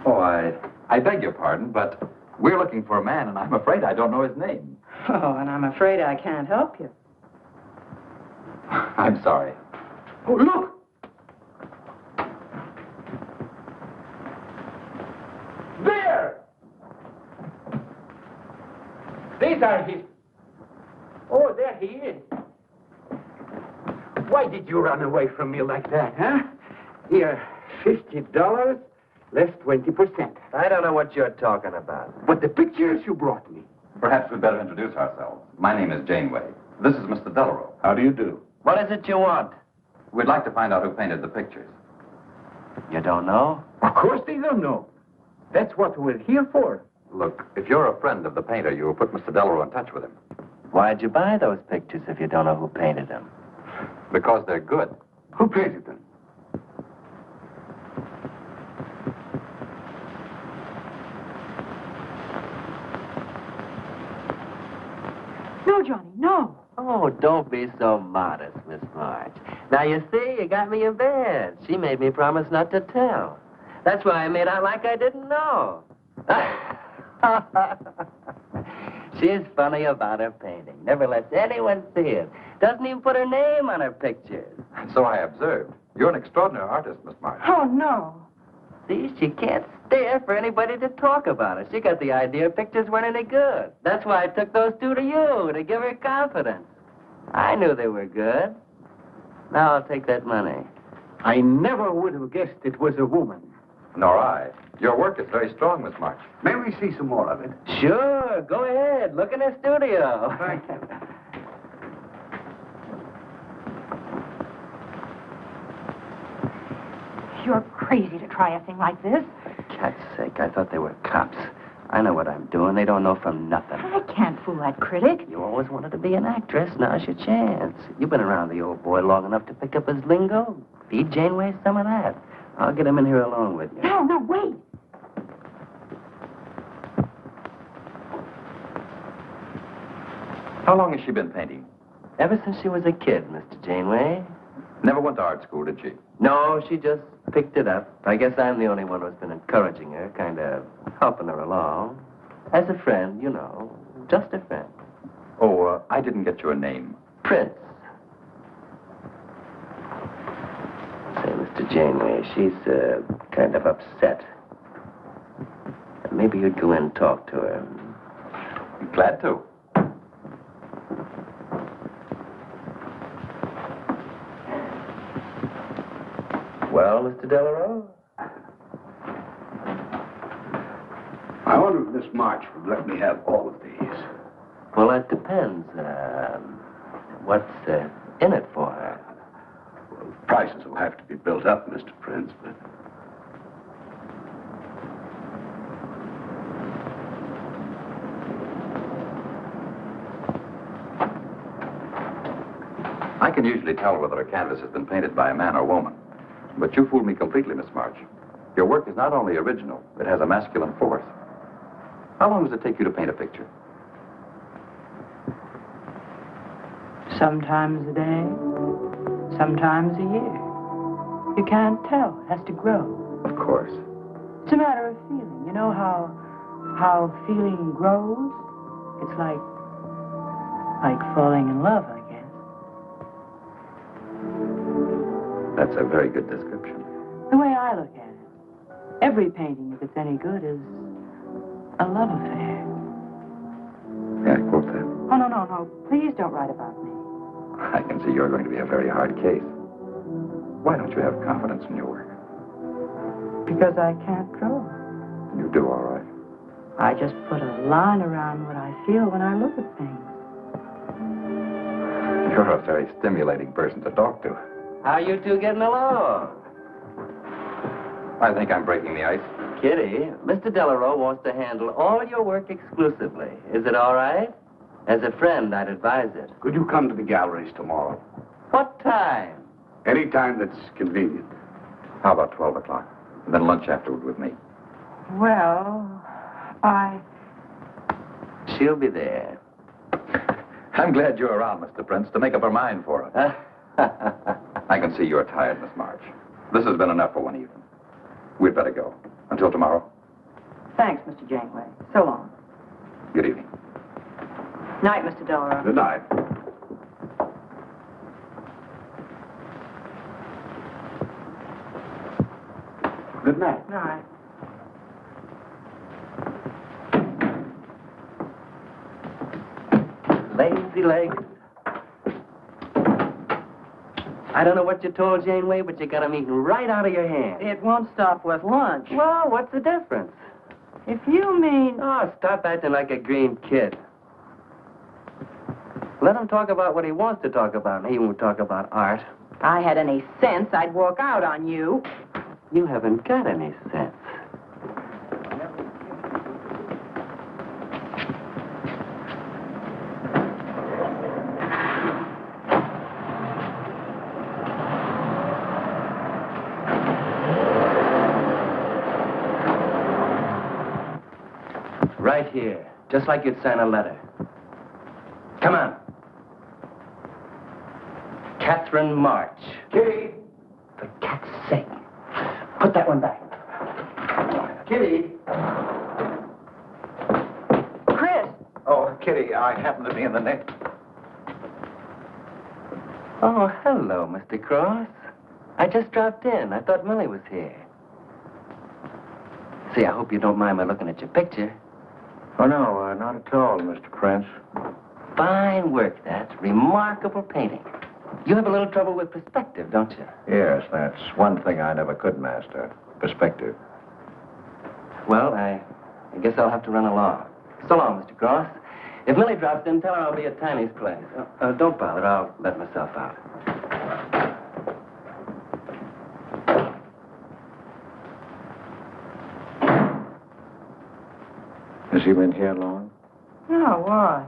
Oh, I beg your pardon, but we're looking for a man, and I'm afraid I don't know his name. Oh, and I'm afraid I can't help you. I'm sorry. Oh, look! There! These are his... Oh, there he is. Why did you run away from me like that, huh? Here, $50, less 20%. I don't know what you're talking about. But the pictures you brought me. Perhaps we'd better introduce ourselves. My name is Janeway. This is Mr. Delarue. How do you do? What is it you want? We'd like to find out who painted the pictures. You don't know? Of course they don't know. That's what we're here for. Look, if you're a friend of the painter, you'll put Mr. Delarue in touch with him. Why'd you buy those pictures if you don't know who painted them? Because they're good. Who painted them? No, Johnny, no. Oh, don't be so modest, Miss March. Now, you see, you got me in bed. She made me promise not to tell. That's why I made out like I didn't know. She's funny about her painting. Never lets anyone see it. Doesn't even put her name on her pictures. So I observed. You're an extraordinary artist, Miss March. Oh, no. See, she can't stand for anybody to talk about it. She got the idea her pictures weren't any good. That's why I took those two to you, to give her confidence. I knew they were good. Now I'll take that money. I never would have guessed it was a woman. Nor I. Your work is very strong, Miss March. May we see some more of it? Sure, go ahead. Look in the studio. Thank you. You're crazy to try a thing like this. For cat's sake, I thought they were cops. I know what I'm doing. They don't know from nothing. I can't fool that critic. You always wanted to be an actress. Now's your chance. You've been around the old boy long enough to pick up his lingo. Feed Janeway some of that. I'll get him in here alone with you. No, wait. How long has she been painting? Ever since she was a kid, Mr. Janeway. Never went to art school, did she? No, she just picked it up. I guess I'm the only one who's been encouraging her, kind of helping her along. As a friend, you know. Just a friend. Oh, I didn't get your name. Prince. Say, Mr. Janeway, she's kind of upset. Maybe you'd go in and talk to her. Glad to. Well, Mr. Delarue? I wonder if Miss March would let me have all of these. Well, that depends. What's in it for her? Well, prices will have to be built up, Mr. Prince, but... I can usually tell whether a canvas has been painted by a man or woman. But you fooled me completely, Miss March. Your work is not only original, it has a masculine force. How long does it take you to paint a picture? Sometimes a day, sometimes a year. You can't tell. It has to grow. Of course. It's a matter of feeling. You know how feeling grows? It's like falling in love, I guess. That's a very good description. The way I look at it, every painting, if it's any good, is a love affair. May I quote that? Oh, no. Please don't write about me. I can see you're going to be a very hard case. Why don't you have confidence in your work? Because I can't draw. You do all right. I just put a line around what I feel when I look at things. You're a very stimulating person to talk to. How you two getting along? I think I'm breaking the ice. Kitty, Mr. Delarue wants to handle all your work exclusively. Is it all right? As a friend, I'd advise it. Could you come to the galleries tomorrow? What time? Any time that's convenient. How about 12 o'clock? And then lunch afterward with me. Well, She'll be there. I'm glad you're around, Mr. Prince, to make up her mind for us. I can see you're tired, Miss March. This has been enough for one evening. We'd better go. Until tomorrow. Thanks, Mr. Janeway. So long. Good evening. Night, Mr. Delarue. Good night. Good night. Night. Lazy legs. I don't know what you told Janeway, but you got 'em eating right out of your hand. It won't stop with lunch. Well, what's the difference? If you mean... Oh, stop acting like a green kid. Let him talk about what he wants to talk about, and he won't talk about art. If I had any sense, I'd walk out on you. You haven't got any sense. Right here, just like you'd sign a letter. Come on. Catherine March. Kitty! For cat's sake. Put that one back. Kitty! Chris! Oh, Kitty, I happen to be in the next. Oh, hello, Mr. Cross. I just dropped in. I thought Millie was here. See, I hope you don't mind my looking at your picture. Oh, no, not at all, Mr. Prince. Fine work, that. Remarkable painting. You have a little trouble with perspective, don't you? Yes, that's one thing I never could master. Perspective. Well, I guess I'll have to run along. So long, Mr. Cross. If Millie drops in, tell her I'll be at Tiny's place. Don't bother. I'll let myself out. Has he been here long? No, why?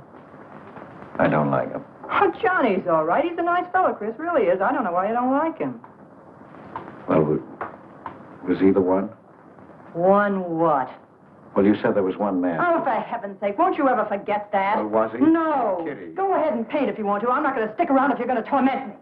I don't like him. Oh, Johnny's all right. He's a nice fellow, Chris. Really is. I don't know why you don't like him. Well, was he the one? One what? Well, you said there was one man. Oh, for heaven's sake, won't you ever forget that? Well, was he? No. Kitty. Go ahead and paint if you want to. I'm not going to stick around if you're going to torment me.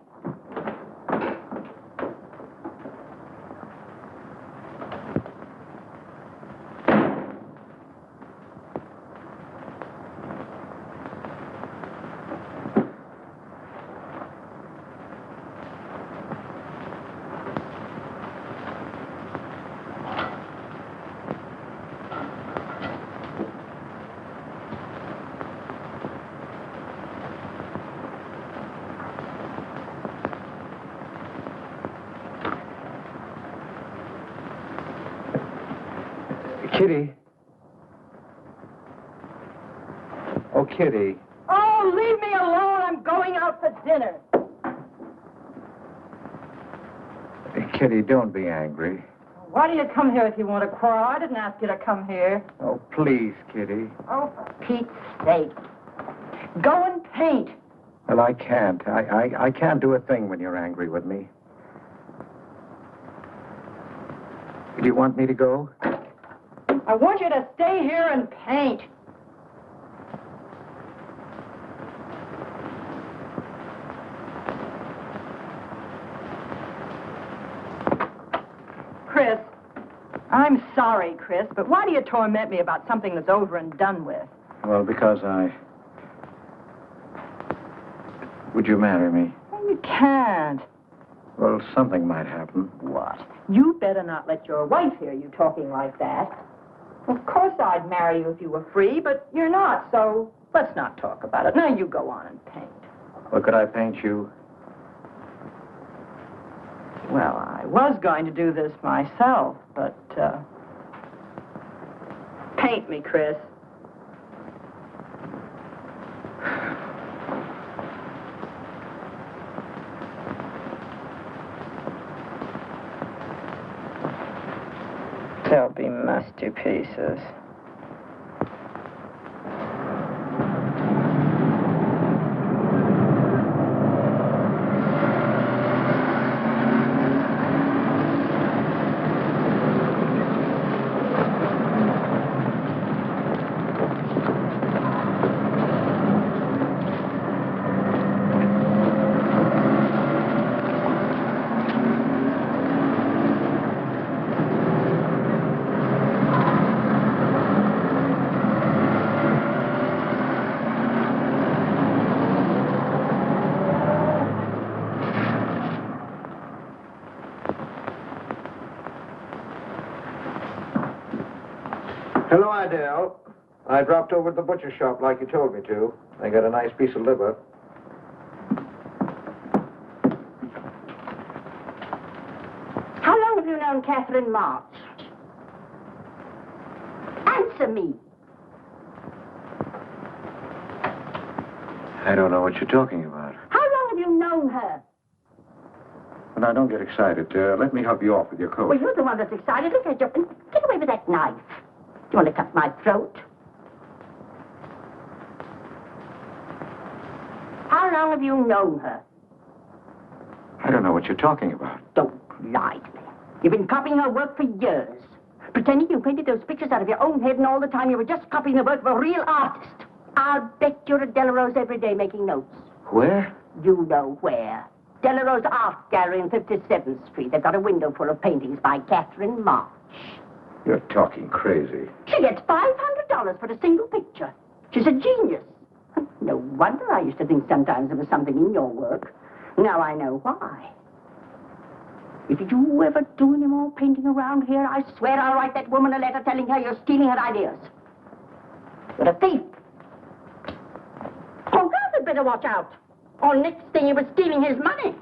Kitty. Oh, Kitty. Oh, leave me alone. I'm going out for dinner. Kitty, don't be angry. Why do you come here if you want to quarrel? I didn't ask you to come here. Oh, please, Kitty. Oh, for Pete's sake. Go and paint. Well, I can't. I can't do a thing when you're angry with me. Do you want me to go? I want you to stay here and paint. Chris, I'm sorry, Chris, but why do you torment me about something that's over and done with? Well, because Would you marry me? Well, you can't. Well, something might happen. What? You better not let your wife hear you talking like that. Of course I'd marry you if you were free, but you're not, so let's not talk about it. Now you go on and paint. Well, could I paint you? Well, I was going to do this myself, but, paint me, Chris. They'll be masterpieces. Hello, Adele. I dropped over to the butcher shop like you told me to. I got a nice piece of liver. you known Catherine March? Answer me. I don't know what you're talking about. How long have you known her? Well, now, don't get excited. Let me help you off with your coat. Well, you're the one that's excited. Look at you. Get away with that knife. Do you want to cut my throat? How long have you known her? I don't know what you're talking about. Don't lie to me. You've been copying her work for years. Pretending you painted those pictures out of your own head, and all the time you were just copying the work of a real artist. I'll bet you're at Delarose every day making notes. Where? You know where. Delarose Art Gallery on 57th Street. They've got a window full of paintings by Catherine March. You're talking crazy. She gets $500 for a single picture. She's a genius. No wonder I used to think sometimes there was something in your work. Now I know why. If you ever do any more painting around here, I swear I'll write that woman a letter telling her you're stealing her ideas. You're a thief. Oh, God, had better watch out. Or next thing you were stealing his money.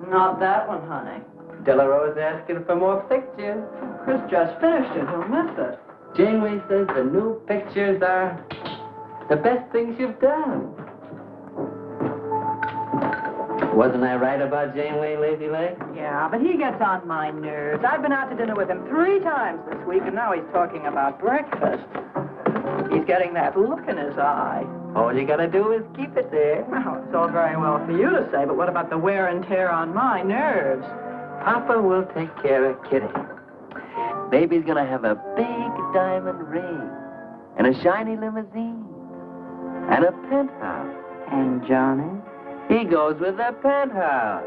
Not that one, honey. Delarose asking for more pictures. Chris just finished it. He'll miss it. Janeway says the new pictures are the best things you've done. Wasn't I right about Janeway, Lazy Leg? Yeah, but he gets on my nerves. I've been out to dinner with him 3 times this week, and now he's talking about breakfast. He's getting that look in his eye. All you gotta do is keep it there. Well, it's all very well for you to say, but what about the wear and tear on my nerves? Papa will take care of Kitty. Baby's gonna have a big diamond ring, and a shiny limousine, and a penthouse. And Johnny? He goes with the penthouse.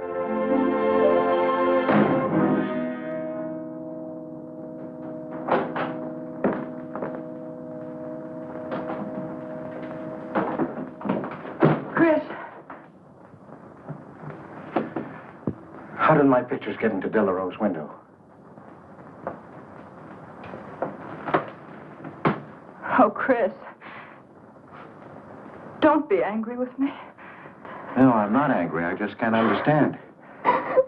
Chris. How did my pictures get into Delarose's window? Oh, Chris. Don't be angry with me. No, I'm not angry. I just can't understand.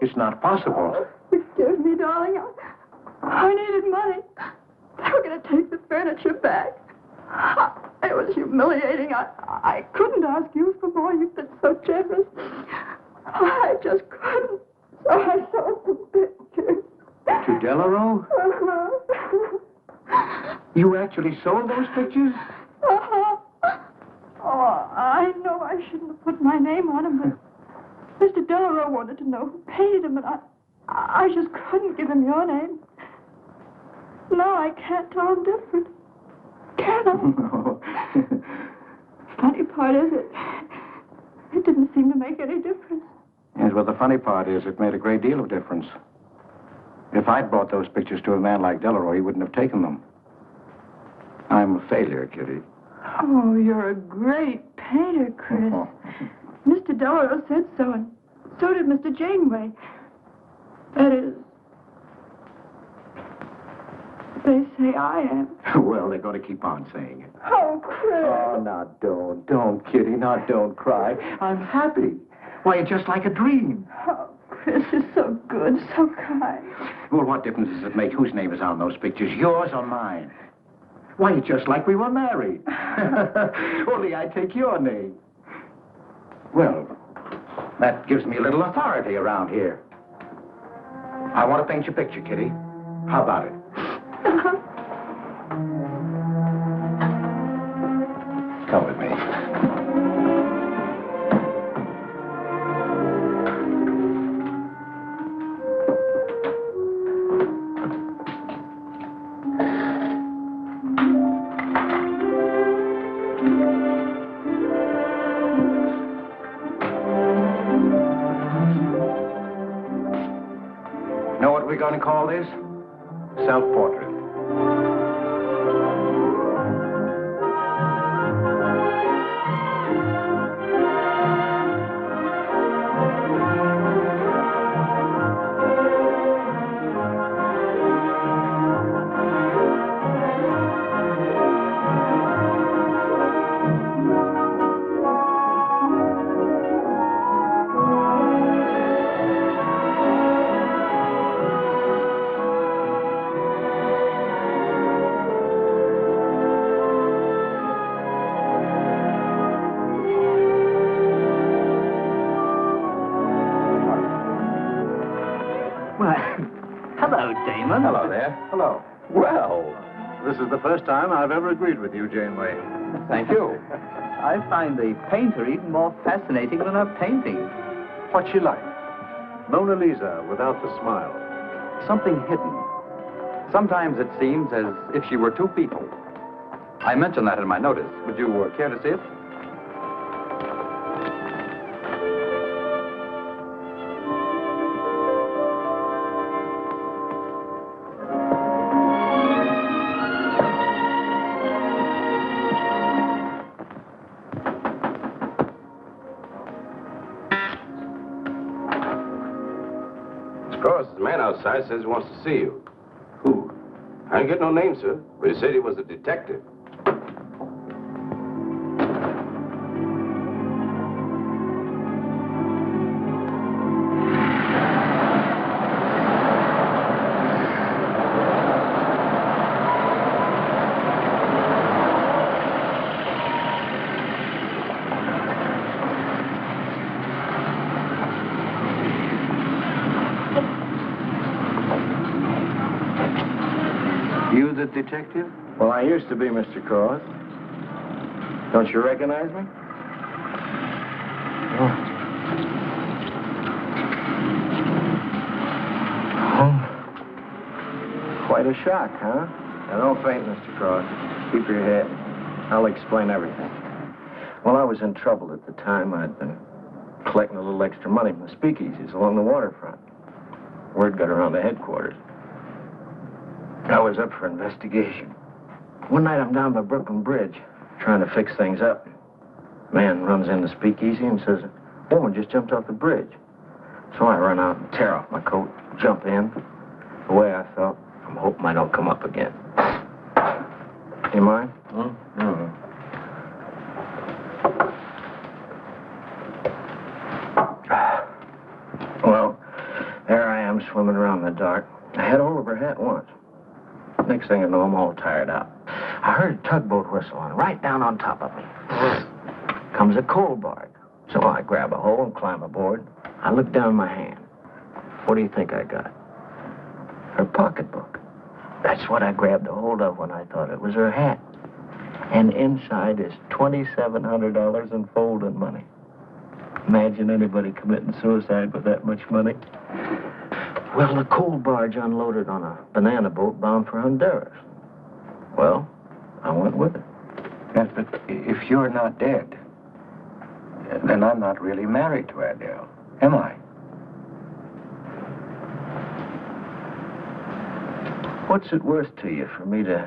It's not possible. Forgive me, darling. I needed money. They were going to take the furniture back. It was humiliating. I couldn't ask you for more. You've been so generous. I just couldn't. So I sold the pictures. To Delarose? You actually sold those pictures? Uh-huh. Oh, I know I shouldn't have put my name on them, but Mr. Delarose wanted to know who painted them, and I just couldn't give him your name. Now I can't tell him different. Can I? No. Funny part is it didn't seem to make any difference. Yes, well, the funny part is it made a great deal of difference. If I'd brought those pictures to a man like Delarose, he wouldn't have taken them. I'm a failure, Kitty. Oh, you're a great painter, Chris. Mr. Delarose said so, and so did Mr. Janeway. That is, they say I am. Well, they're going to keep on saying it. Oh, Chris. Oh, now, don't, Kitty. Now, don't cry. I'm happy. Why, it's just like a dream. Oh, Chris is so good, so kind. Well, what difference does it make whose name is on those pictures, yours or mine? Why, it's just like we were married. Only I take your name. Well, that gives me a little authority around here. I want to paint your picture, Kitty. How about it? Come with me. Know what we're going to call this? Self-portrait. Why, hello, Damon. Hello there. Hello. Well, this is the first time I've ever agreed with you, Janeway. Thank you. I find the painter even more fascinating than her painting. What's she like? Mona Lisa without the smile. Something hidden. Sometimes it seems as if she were two people. I mentioned that in my notice. Would you care to see it? The man outside says he wants to see you. Who? I didn't get no name, sir, but he said he was a detective. You the detective? Well, I used to be, Mr. Cross. Don't you recognize me? Oh. Quite a shock, huh? Now, don't faint, Mr. Cross. Keep your head. I'll explain everything. Well, I was in trouble at the time. I'd been collecting a little extra money from the speakeasies along the waterfront. Word got around to headquarters. I was up for investigation. One night I'm down by Brooklyn Bridge, trying to fix things up. Man runs in the speakeasy and says, a woman just jumped off the bridge. So I run out and tear off my coat, jump in. The way I felt, I'm hoping I don't come up again. You mind? Well, there I am swimming around in the dark. I had hold of her hat once. Next thing I know, I'm all tired out. I heard a tugboat whistling right down on top of me. Comes a coal barge. So I grab a hole and climb aboard. I look down my hand. What do you think I got? Her pocketbook. That's what I grabbed a hold of when I thought it was her hat. And inside is $2,700 in folding money. Imagine anybody committing suicide with that much money. Well, the coal barge unloaded on a banana boat bound for Honduras. Well, I went with it. Yes, but if you're not dead, then I'm not really married to Adele, am I? What's it worth to you for me to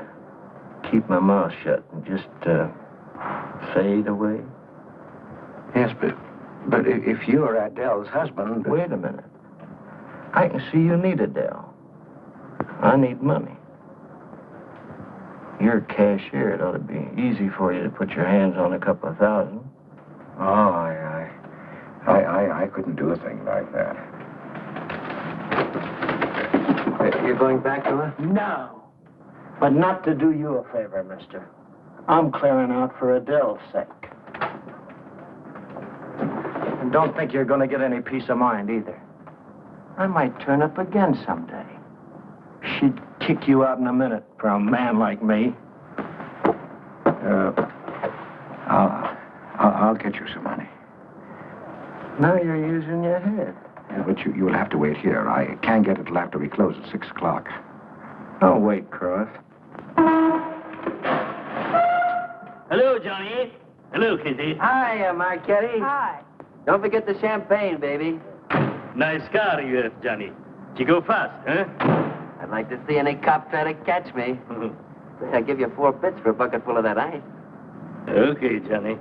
keep my mouth shut and just fade away? Yes, but if you're Adele's husband... Wait a minute. I can see you need Adele. I need money. You're a cashier. It ought to be easy for you to put your hands on a couple of thousand. Oh, I couldn't do a thing like that. You're going back to her? No. But not to do you a favor, mister. I'm clearing out for Adele's sake. And don't think you're going to get any peace of mind either. I might turn up again someday. She'd kick you out in a minute for a man like me. I'll get you some money. Now you're using your head. Yeah, but you'll have to wait here. I can't get it till after we close at 6 o'clock. I'll wait, Cross. Hello, Johnny. Hello, Kizzy. Hi, Marquetti. Hi. Don't forget the champagne, baby. Nice car you have, Johnny. Did you go fast, huh? I'd like to see any cop try to catch me. I'll give you 4 bits for a bucket full of that ice. Okay, Johnny.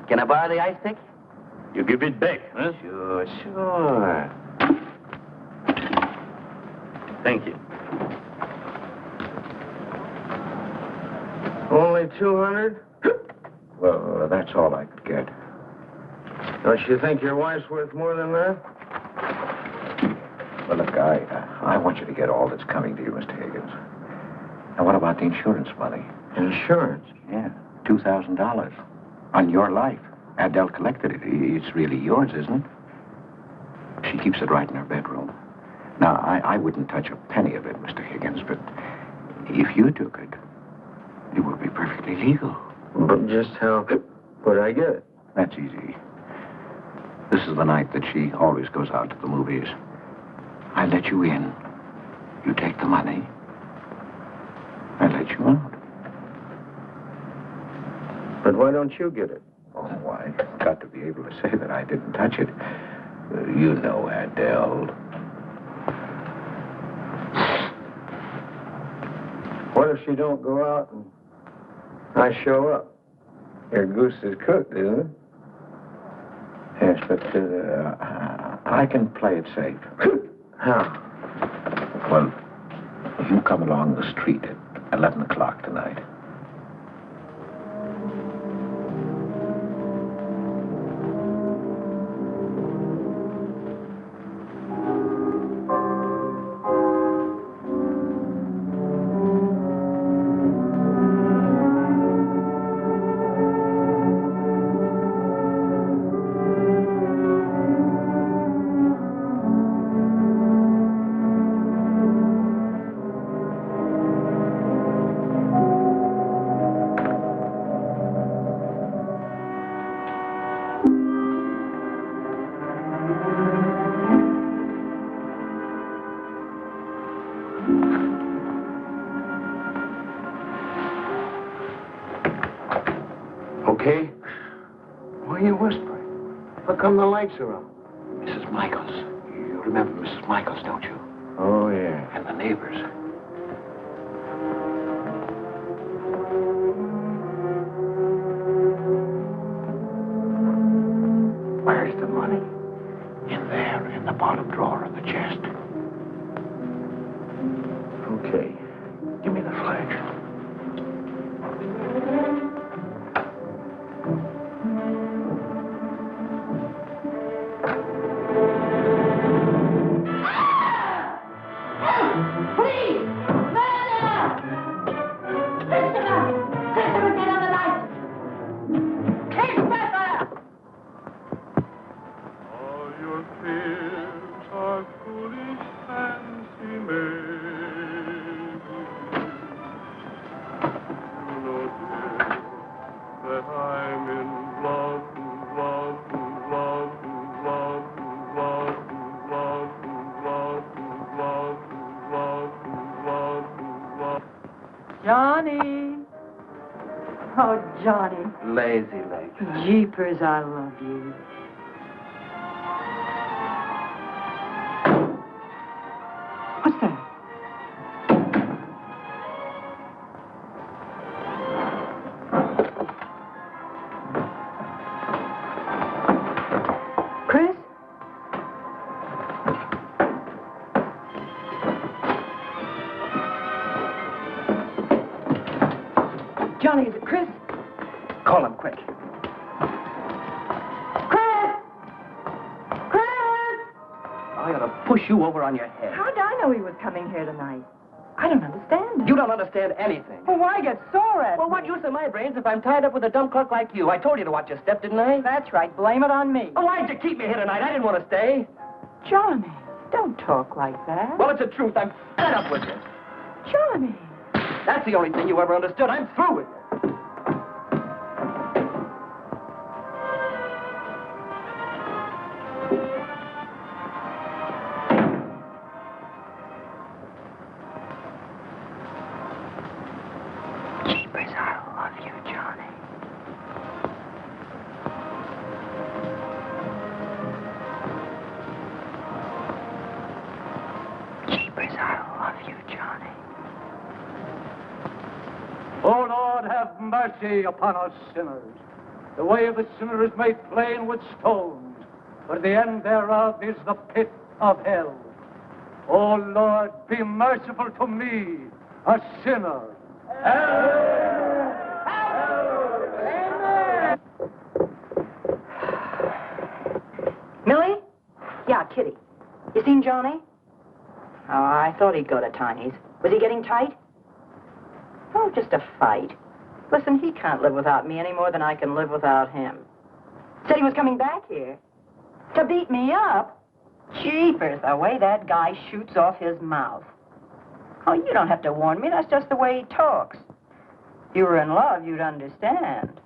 Can I borrow the ice pick? You give it back, huh? Sure. Thank you. Only 200? Well, that's all I could get. Don't you think your wife's worth more than that? Well, look, I want you to get all that's coming to you, Mr. Higgins. Now, what about the insurance money? Insurance? Yeah, $2,000 on your life. Adele collected it. It's really yours, isn't it? She keeps it right in her bedroom. Now, I wouldn't touch a penny of it, Mr. Higgins, but if you took it, it would be perfectly legal. But just how would I get it? That's easy. This is the night that she always goes out to the movies. I let you in. You take the money. I let you out. But why don't you get it? Oh, I got to be able to say that I didn't touch it. You know Adele. What if she don't go out and I show up? Your goose is cooked, isn't it? Yes, but I can play it safe. How? Well, you come along the street at 11 o'clock tonight. Okay? Why are you whispering? How come the lights are on? Mrs. Michaels. You remember Mrs. Michaels, don't you? Oh, yeah. And the neighbors. Where's the money? In there, in the bottom drawer of the chest. Okay. Give me the flash. Please! Murder! Christopher! Christopher, get on the light! Christopher! All your fears are foolish fancy made. You know, dear, that I'm in love, love, love, love, love, love, love, love, love, love, love. Johnny. Oh, Johnny. Lazy legs. Jeepers, I love you. What's that? Chris? Johnny, is it Chris? Call him quick. Chris! Chris! I ought to push you over on your head. How'd I know he was coming here tonight? I don't understand. You don't understand anything. Well, why get sore at Well, me? what use are my brains if I'm tied up with a dumb clerk like you? I told you to watch your step, didn't I? That's right. Blame it on me. Oh, why'd you keep me here tonight? I didn't want to stay. Johnny, don't talk like that. Well, it's the truth. I'm fed up with you. Johnny. That's the only thing you ever understood. I'm through with you. Jeepers, I love you, Johnny. Jeepers, I love you, Johnny. O Lord, have mercy upon us sinners. The way of the sinner is made plain with stones, but the end thereof is the pit of hell. O Lord, be merciful to me, a sinner. Millie? Yeah, Kitty. You seen Johnny? Oh, I thought he'd go to Tiny's. Was he getting tight? Oh, just a fight. Listen, he can't live without me any more than I can live without him. Said he was coming back here. To beat me up? Jeepers, the way that guy shoots off his mouth. Oh, you don't have to warn me. That's just the way he talks. If you were in love, you'd understand.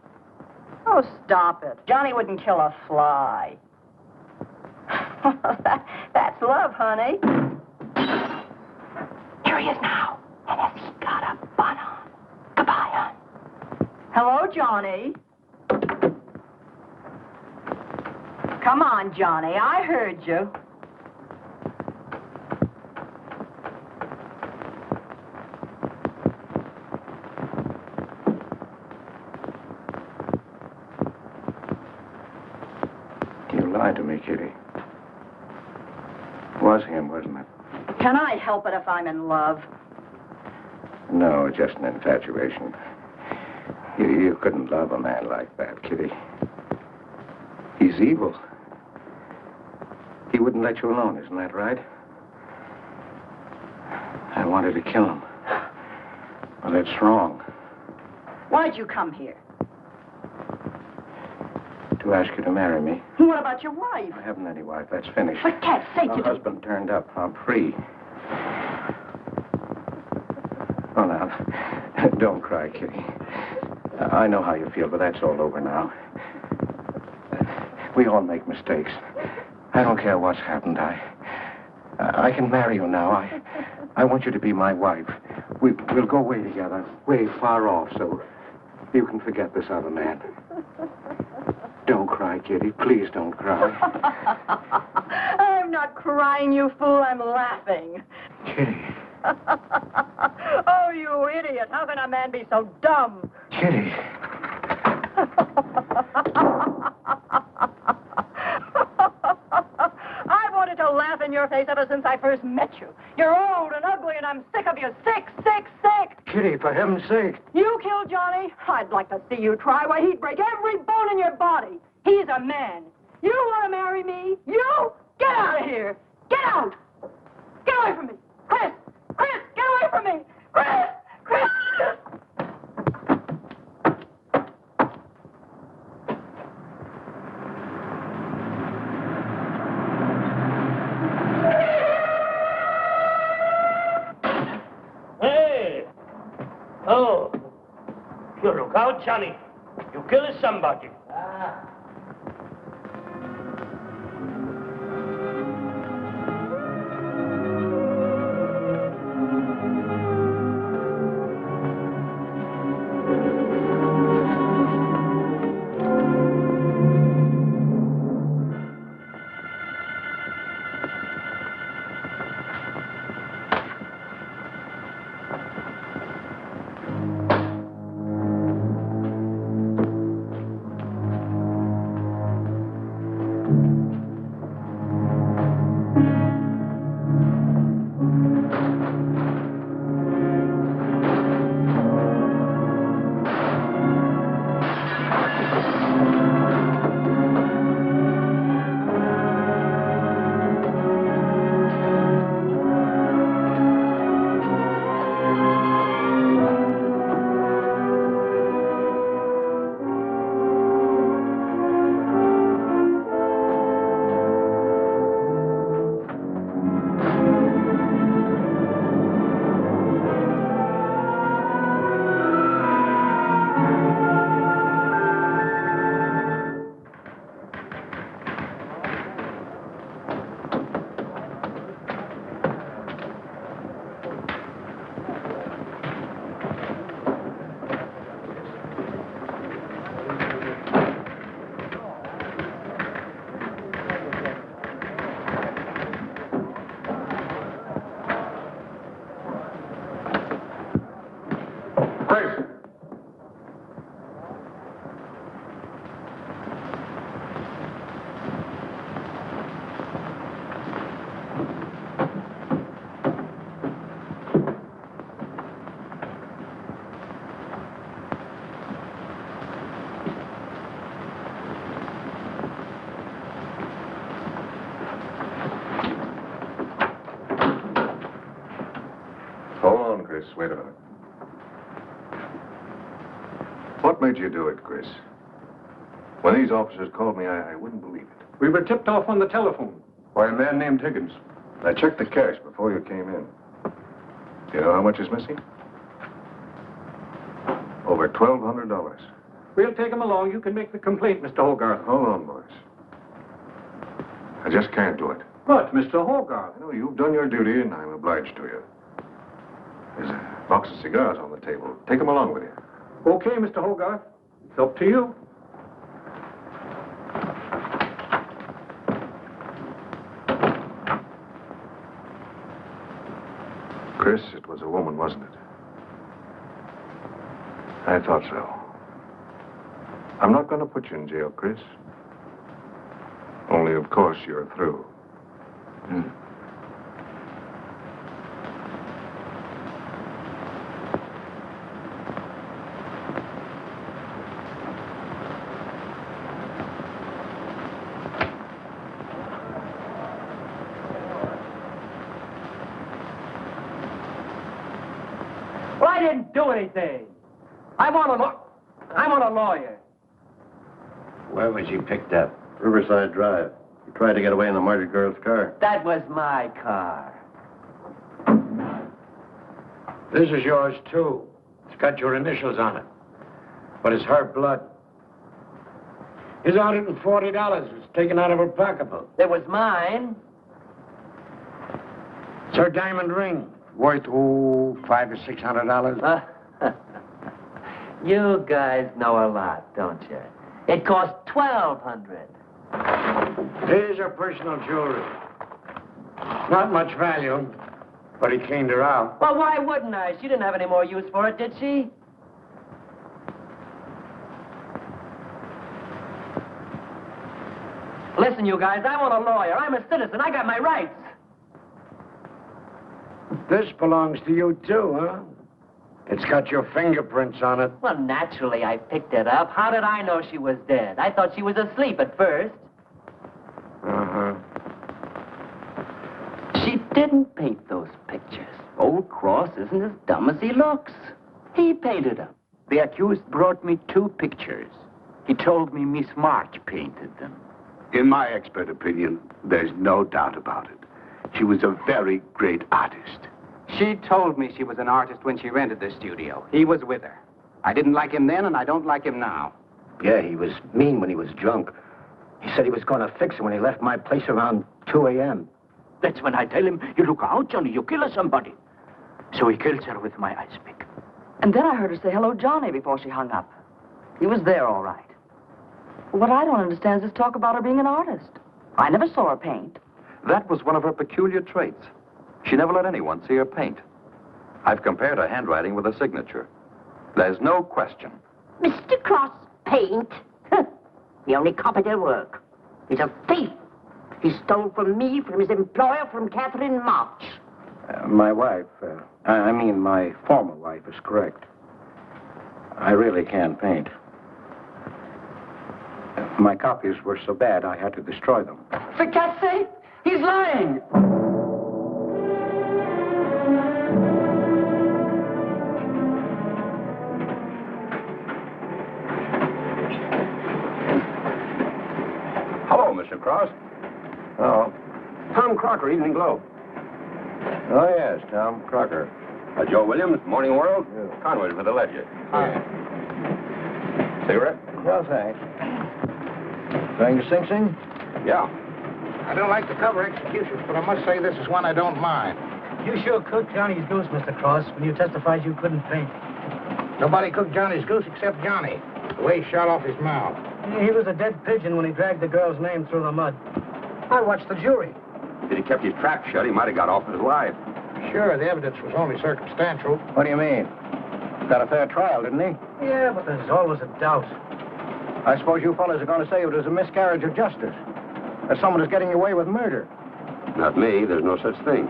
Oh, stop it. Johnny wouldn't kill a fly. That's love, honey. Here he is now. And has he got a bun on? Goodbye, hon. Hello, Johnny. Come on, Johnny. I heard you. You lied to me, Kitty. It was him, wasn't it? Can I help it if I'm in love? No, just an infatuation. You couldn't love a man like that, Kitty. He's evil. He wouldn't let you alone, isn't that right? I wanted to kill him. Well, that's wrong. Why'd you come here? To ask you to marry me. What about your wife? I haven't any wife. That's finished. For cat's sake, My you... husband turned up. I'm free. Oh, now, don't cry, Kitty. I know how you feel, but that's all over now. We all make mistakes. I don't care what's happened. I can marry you now. I want you to be my wife. We'll go way together, way far off, so you can forget this other man. Don't cry, Kitty. Please don't cry. I'm not crying, you fool. I'm laughing. Kitty. Oh, you idiot. How can a man be so dumb? Kitty. I wanted to laugh in your face ever since I first met you. You're old and ugly, and I'm sick of you. Sick, sick, sick. Kitty, for heaven's sake. You killed Johnny? I'd like to see you try. Why, he'd break every bone in your body. He's a man. You want to marry me? You? Get out of here. Get out. Get away from me. Chris! Chris, get away from me. Chris! Chris! Hey! Oh. You look out, Johnny. You killed somebody. Chris, wait a minute. What made you do it, Chris? When these officers called me, I wouldn't believe it. We were tipped off on the telephone. By a man named Higgins. I checked the cash before you came in. Do you know how much is missing? Over $1,200. We'll take him along. You can make the complaint, Mr. Hogarth. Hold on, boys. I just can't do it. But, Mr. Hogarth... I know you've done your duty, and I'm obliged to you. There's a box of cigars on the table. Take them along with you. Okay, Mr. Hogarth. It's up to you. Chris, it was a woman, wasn't it? I thought so. I'm not going to put you in jail, Chris. Only, of course, you're through. Well, I didn't do anything. I want a lawyer. Where was he picked up? Riverside Drive. He tried to get away in the murdered girl's car. That was my car. This is yours, too. It's got your initials on it. But it's her blood. His $140 was taken out of her pocketbook. It was mine. It's her diamond ring. Worth, $500 or $600. You guys know a lot, don't you? It cost $1,200. Here's her personal jewelry. Not much value, but he cleaned her out. Well, why wouldn't I? She didn't have any more use for it, did she? Listen, you guys, I want a lawyer. I'm a citizen. I got my rights. This belongs to you, too, huh? It's got your fingerprints on it. Well, naturally, I picked it up. How did I know she was dead? I thought she was asleep at first. Uh-huh. She didn't paint those pictures. Old Cross isn't as dumb as he looks. He painted them. The accused brought me 2 pictures. He told me Miss March painted them. In my expert opinion, there's no doubt about it. She was a very great artist. She told me she was an artist when she rented the studio. He was with her. I didn't like him then, and I don't like him now. Yeah, he was mean when he was drunk. He said he was going to fix her when he left my place around 2 a.m. That's when I tell him, you look out, Johnny, you kill somebody. So he kills her with my ice pick. And then I heard her say hello, Johnny, before she hung up. He was there, all right. What I don't understand is this talk about her being an artist. I never saw her paint. That was one of her peculiar traits. She never let anyone see her paint. I've compared her handwriting with her signature. There's no question. Mr. Cross paint? He only copied her work. He's a thief. He stole from me, from his employer, from Catherine March. My wife, my former wife is correct. I really can't paint. My copies were so bad, I had to destroy them. For God's sake, he's lying. Hello, Mr. Cross. Oh. Tom Crocker, Evening Globe. Oh, yes, Tom Crocker. Joe Williams, Morning World. Conway for the Ledger. Cigarette? No, thanks. Going to Sing Sing? Yeah. I don't like to cover executions, but I must say this is one I don't mind. You sure cooked Johnny's goose, Mr. Cross, when you testified you couldn't paint. Nobody cooked Johnny's goose except Johnny. The way he shot off his mouth. He was a dead pigeon when he dragged the girl's name through the mud. I watched the jury. If he'd kept his trap shut, he might have got off with his life. Sure, the evidence was only circumstantial. What do you mean? Got a fair trial, didn't he? Yeah, but there's always a doubt. I suppose you fellas are going to say it was a miscarriage of justice. That someone is getting away with murder. Not me. There's no such thing.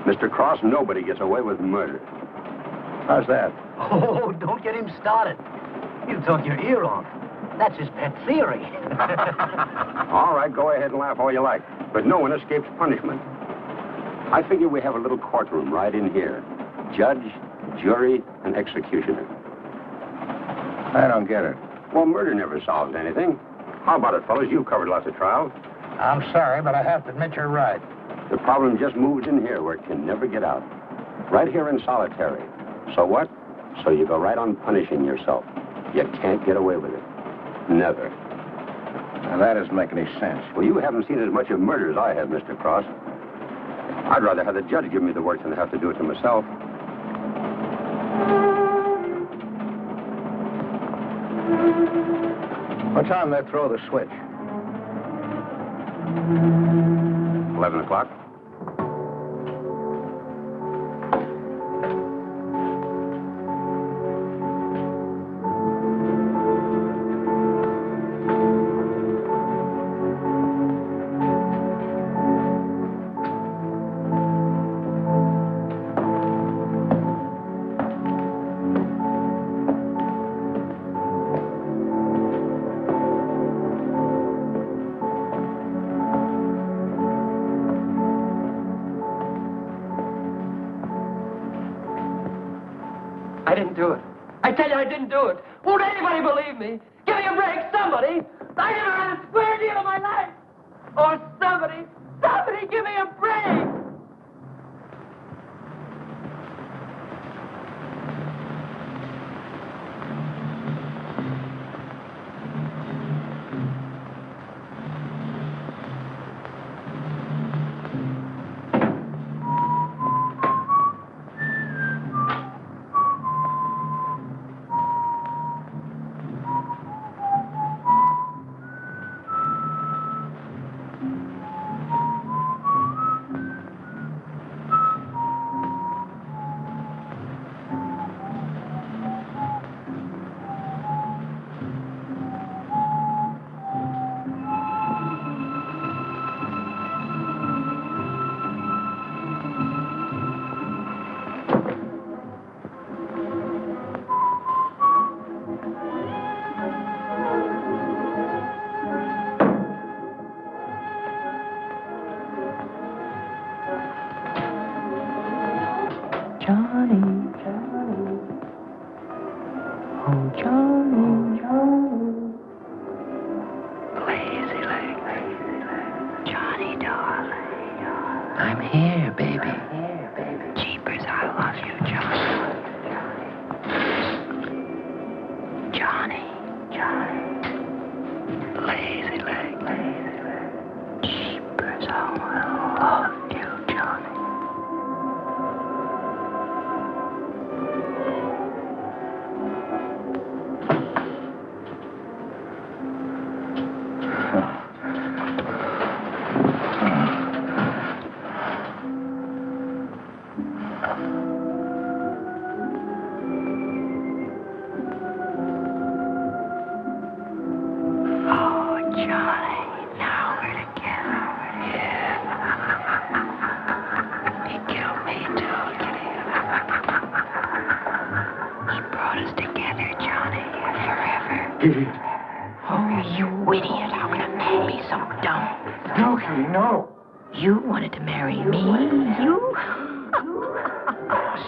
Mr. Cross, nobody gets away with murder. How's that? Oh, don't get him started. He'll talk your ear off. That's his pet theory. All right, go ahead and laugh all you like. But no one escapes punishment. I figure we have a little courtroom right in here. Judge, jury, and executioner. I don't get it. Well, murder never solves anything. How about it, fellas? You've covered lots of trials. I'm sorry, but I have to admit you're right. The problem just moves in here where it can never get out. Right here in solitary. So what? So you go right on punishing yourself. You can't get away with it. Never. Now, that doesn't make any sense. Well, you haven't seen as much of murder as I have, Mr. Cross. I'd rather have the judge give me the work than have to do it to myself. What time they throw the switch? 11 o'clock. I didn't do it. I tell you, I didn't do it. Won't anybody believe me? Give me a break, somebody. I never had a square deal in my life. Or somebody give me a break. I'm here, baby. Jeepers, I love you, Johnny. Johnny. Lazy leg. Jeepers, how I love you, Johnny. Kitty. Oh, you idiot. How can a man be so dumb? No, Kitty, no. You wanted to marry me? You?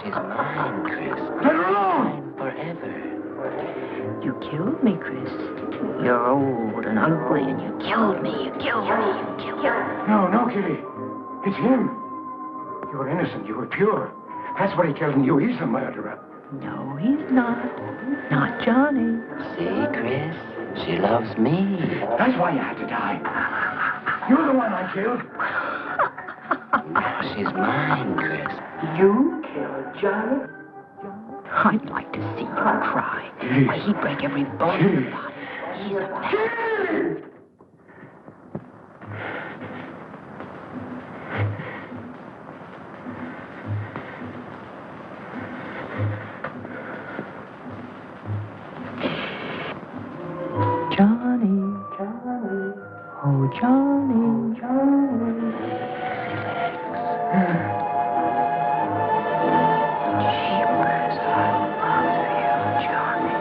She's mine, Chris. Let her alone. Mine forever. You killed me, Chris. You're old and ugly, and you killed me. You killed me. You killed me. No, Kitty. It's him. You were innocent. You were pure. That's what he killed in you. He's the murderer. No, he's not. Not Johnny. See, Chris, she loves me. That's why you had to die. You're the one I killed. Now she's mine, Chris. You killed Johnny? I'd like to see you cry. Why, he'd break every bone in your body. He's a man. Johnny. Oh, Johnny. Jeepers, I love you, Johnny.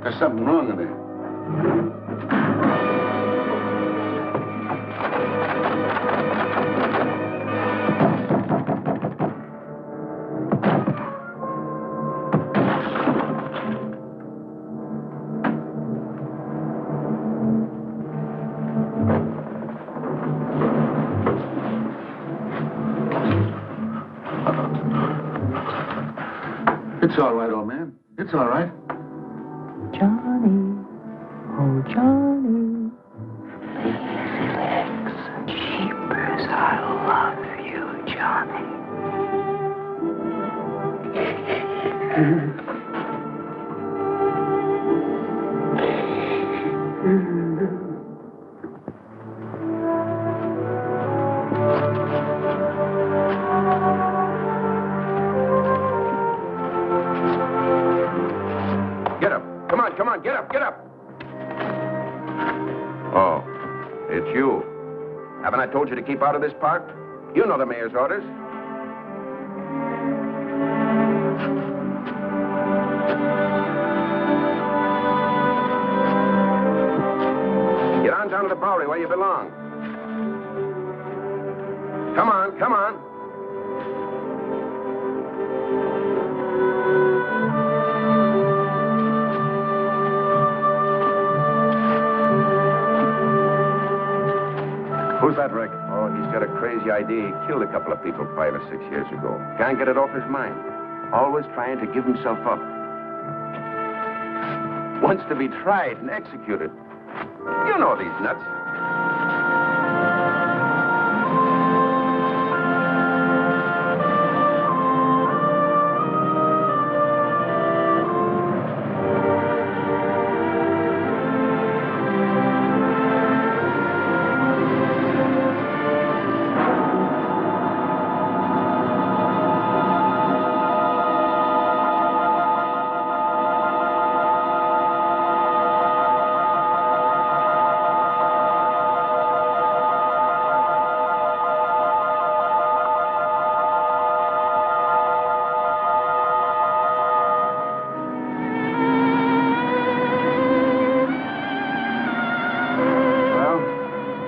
There's something wrong in there. It's all right, old man. It's all right. Johnny, oh Johnny, lazy legs, jeepers, I love you, Johnny. Get up. Come on, come on, get up, get up. Oh, it's you. Haven't I told you to keep out of this park? You know the mayor's orders. Get on down to the Bowery where you belong. Come on, come on. Who's that, Rick? Oh, he's got a crazy idea. He killed a couple of people 5 or 6 years ago. Can't get it off his mind. Always trying to give himself up. Wants to be tried and executed. You know these nuts.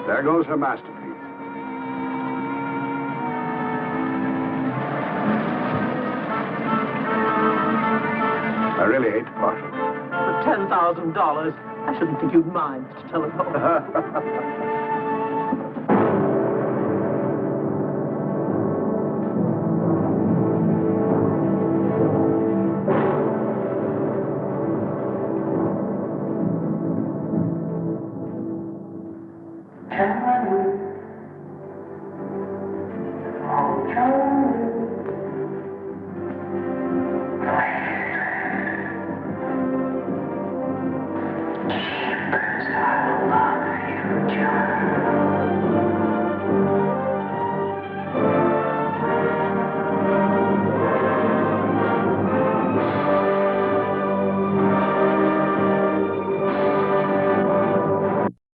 There goes her masterpiece. I really hate to part with it. For $10,000, I shouldn't think you'd mind, Mr. Telephone. Johnny, oh Johnny.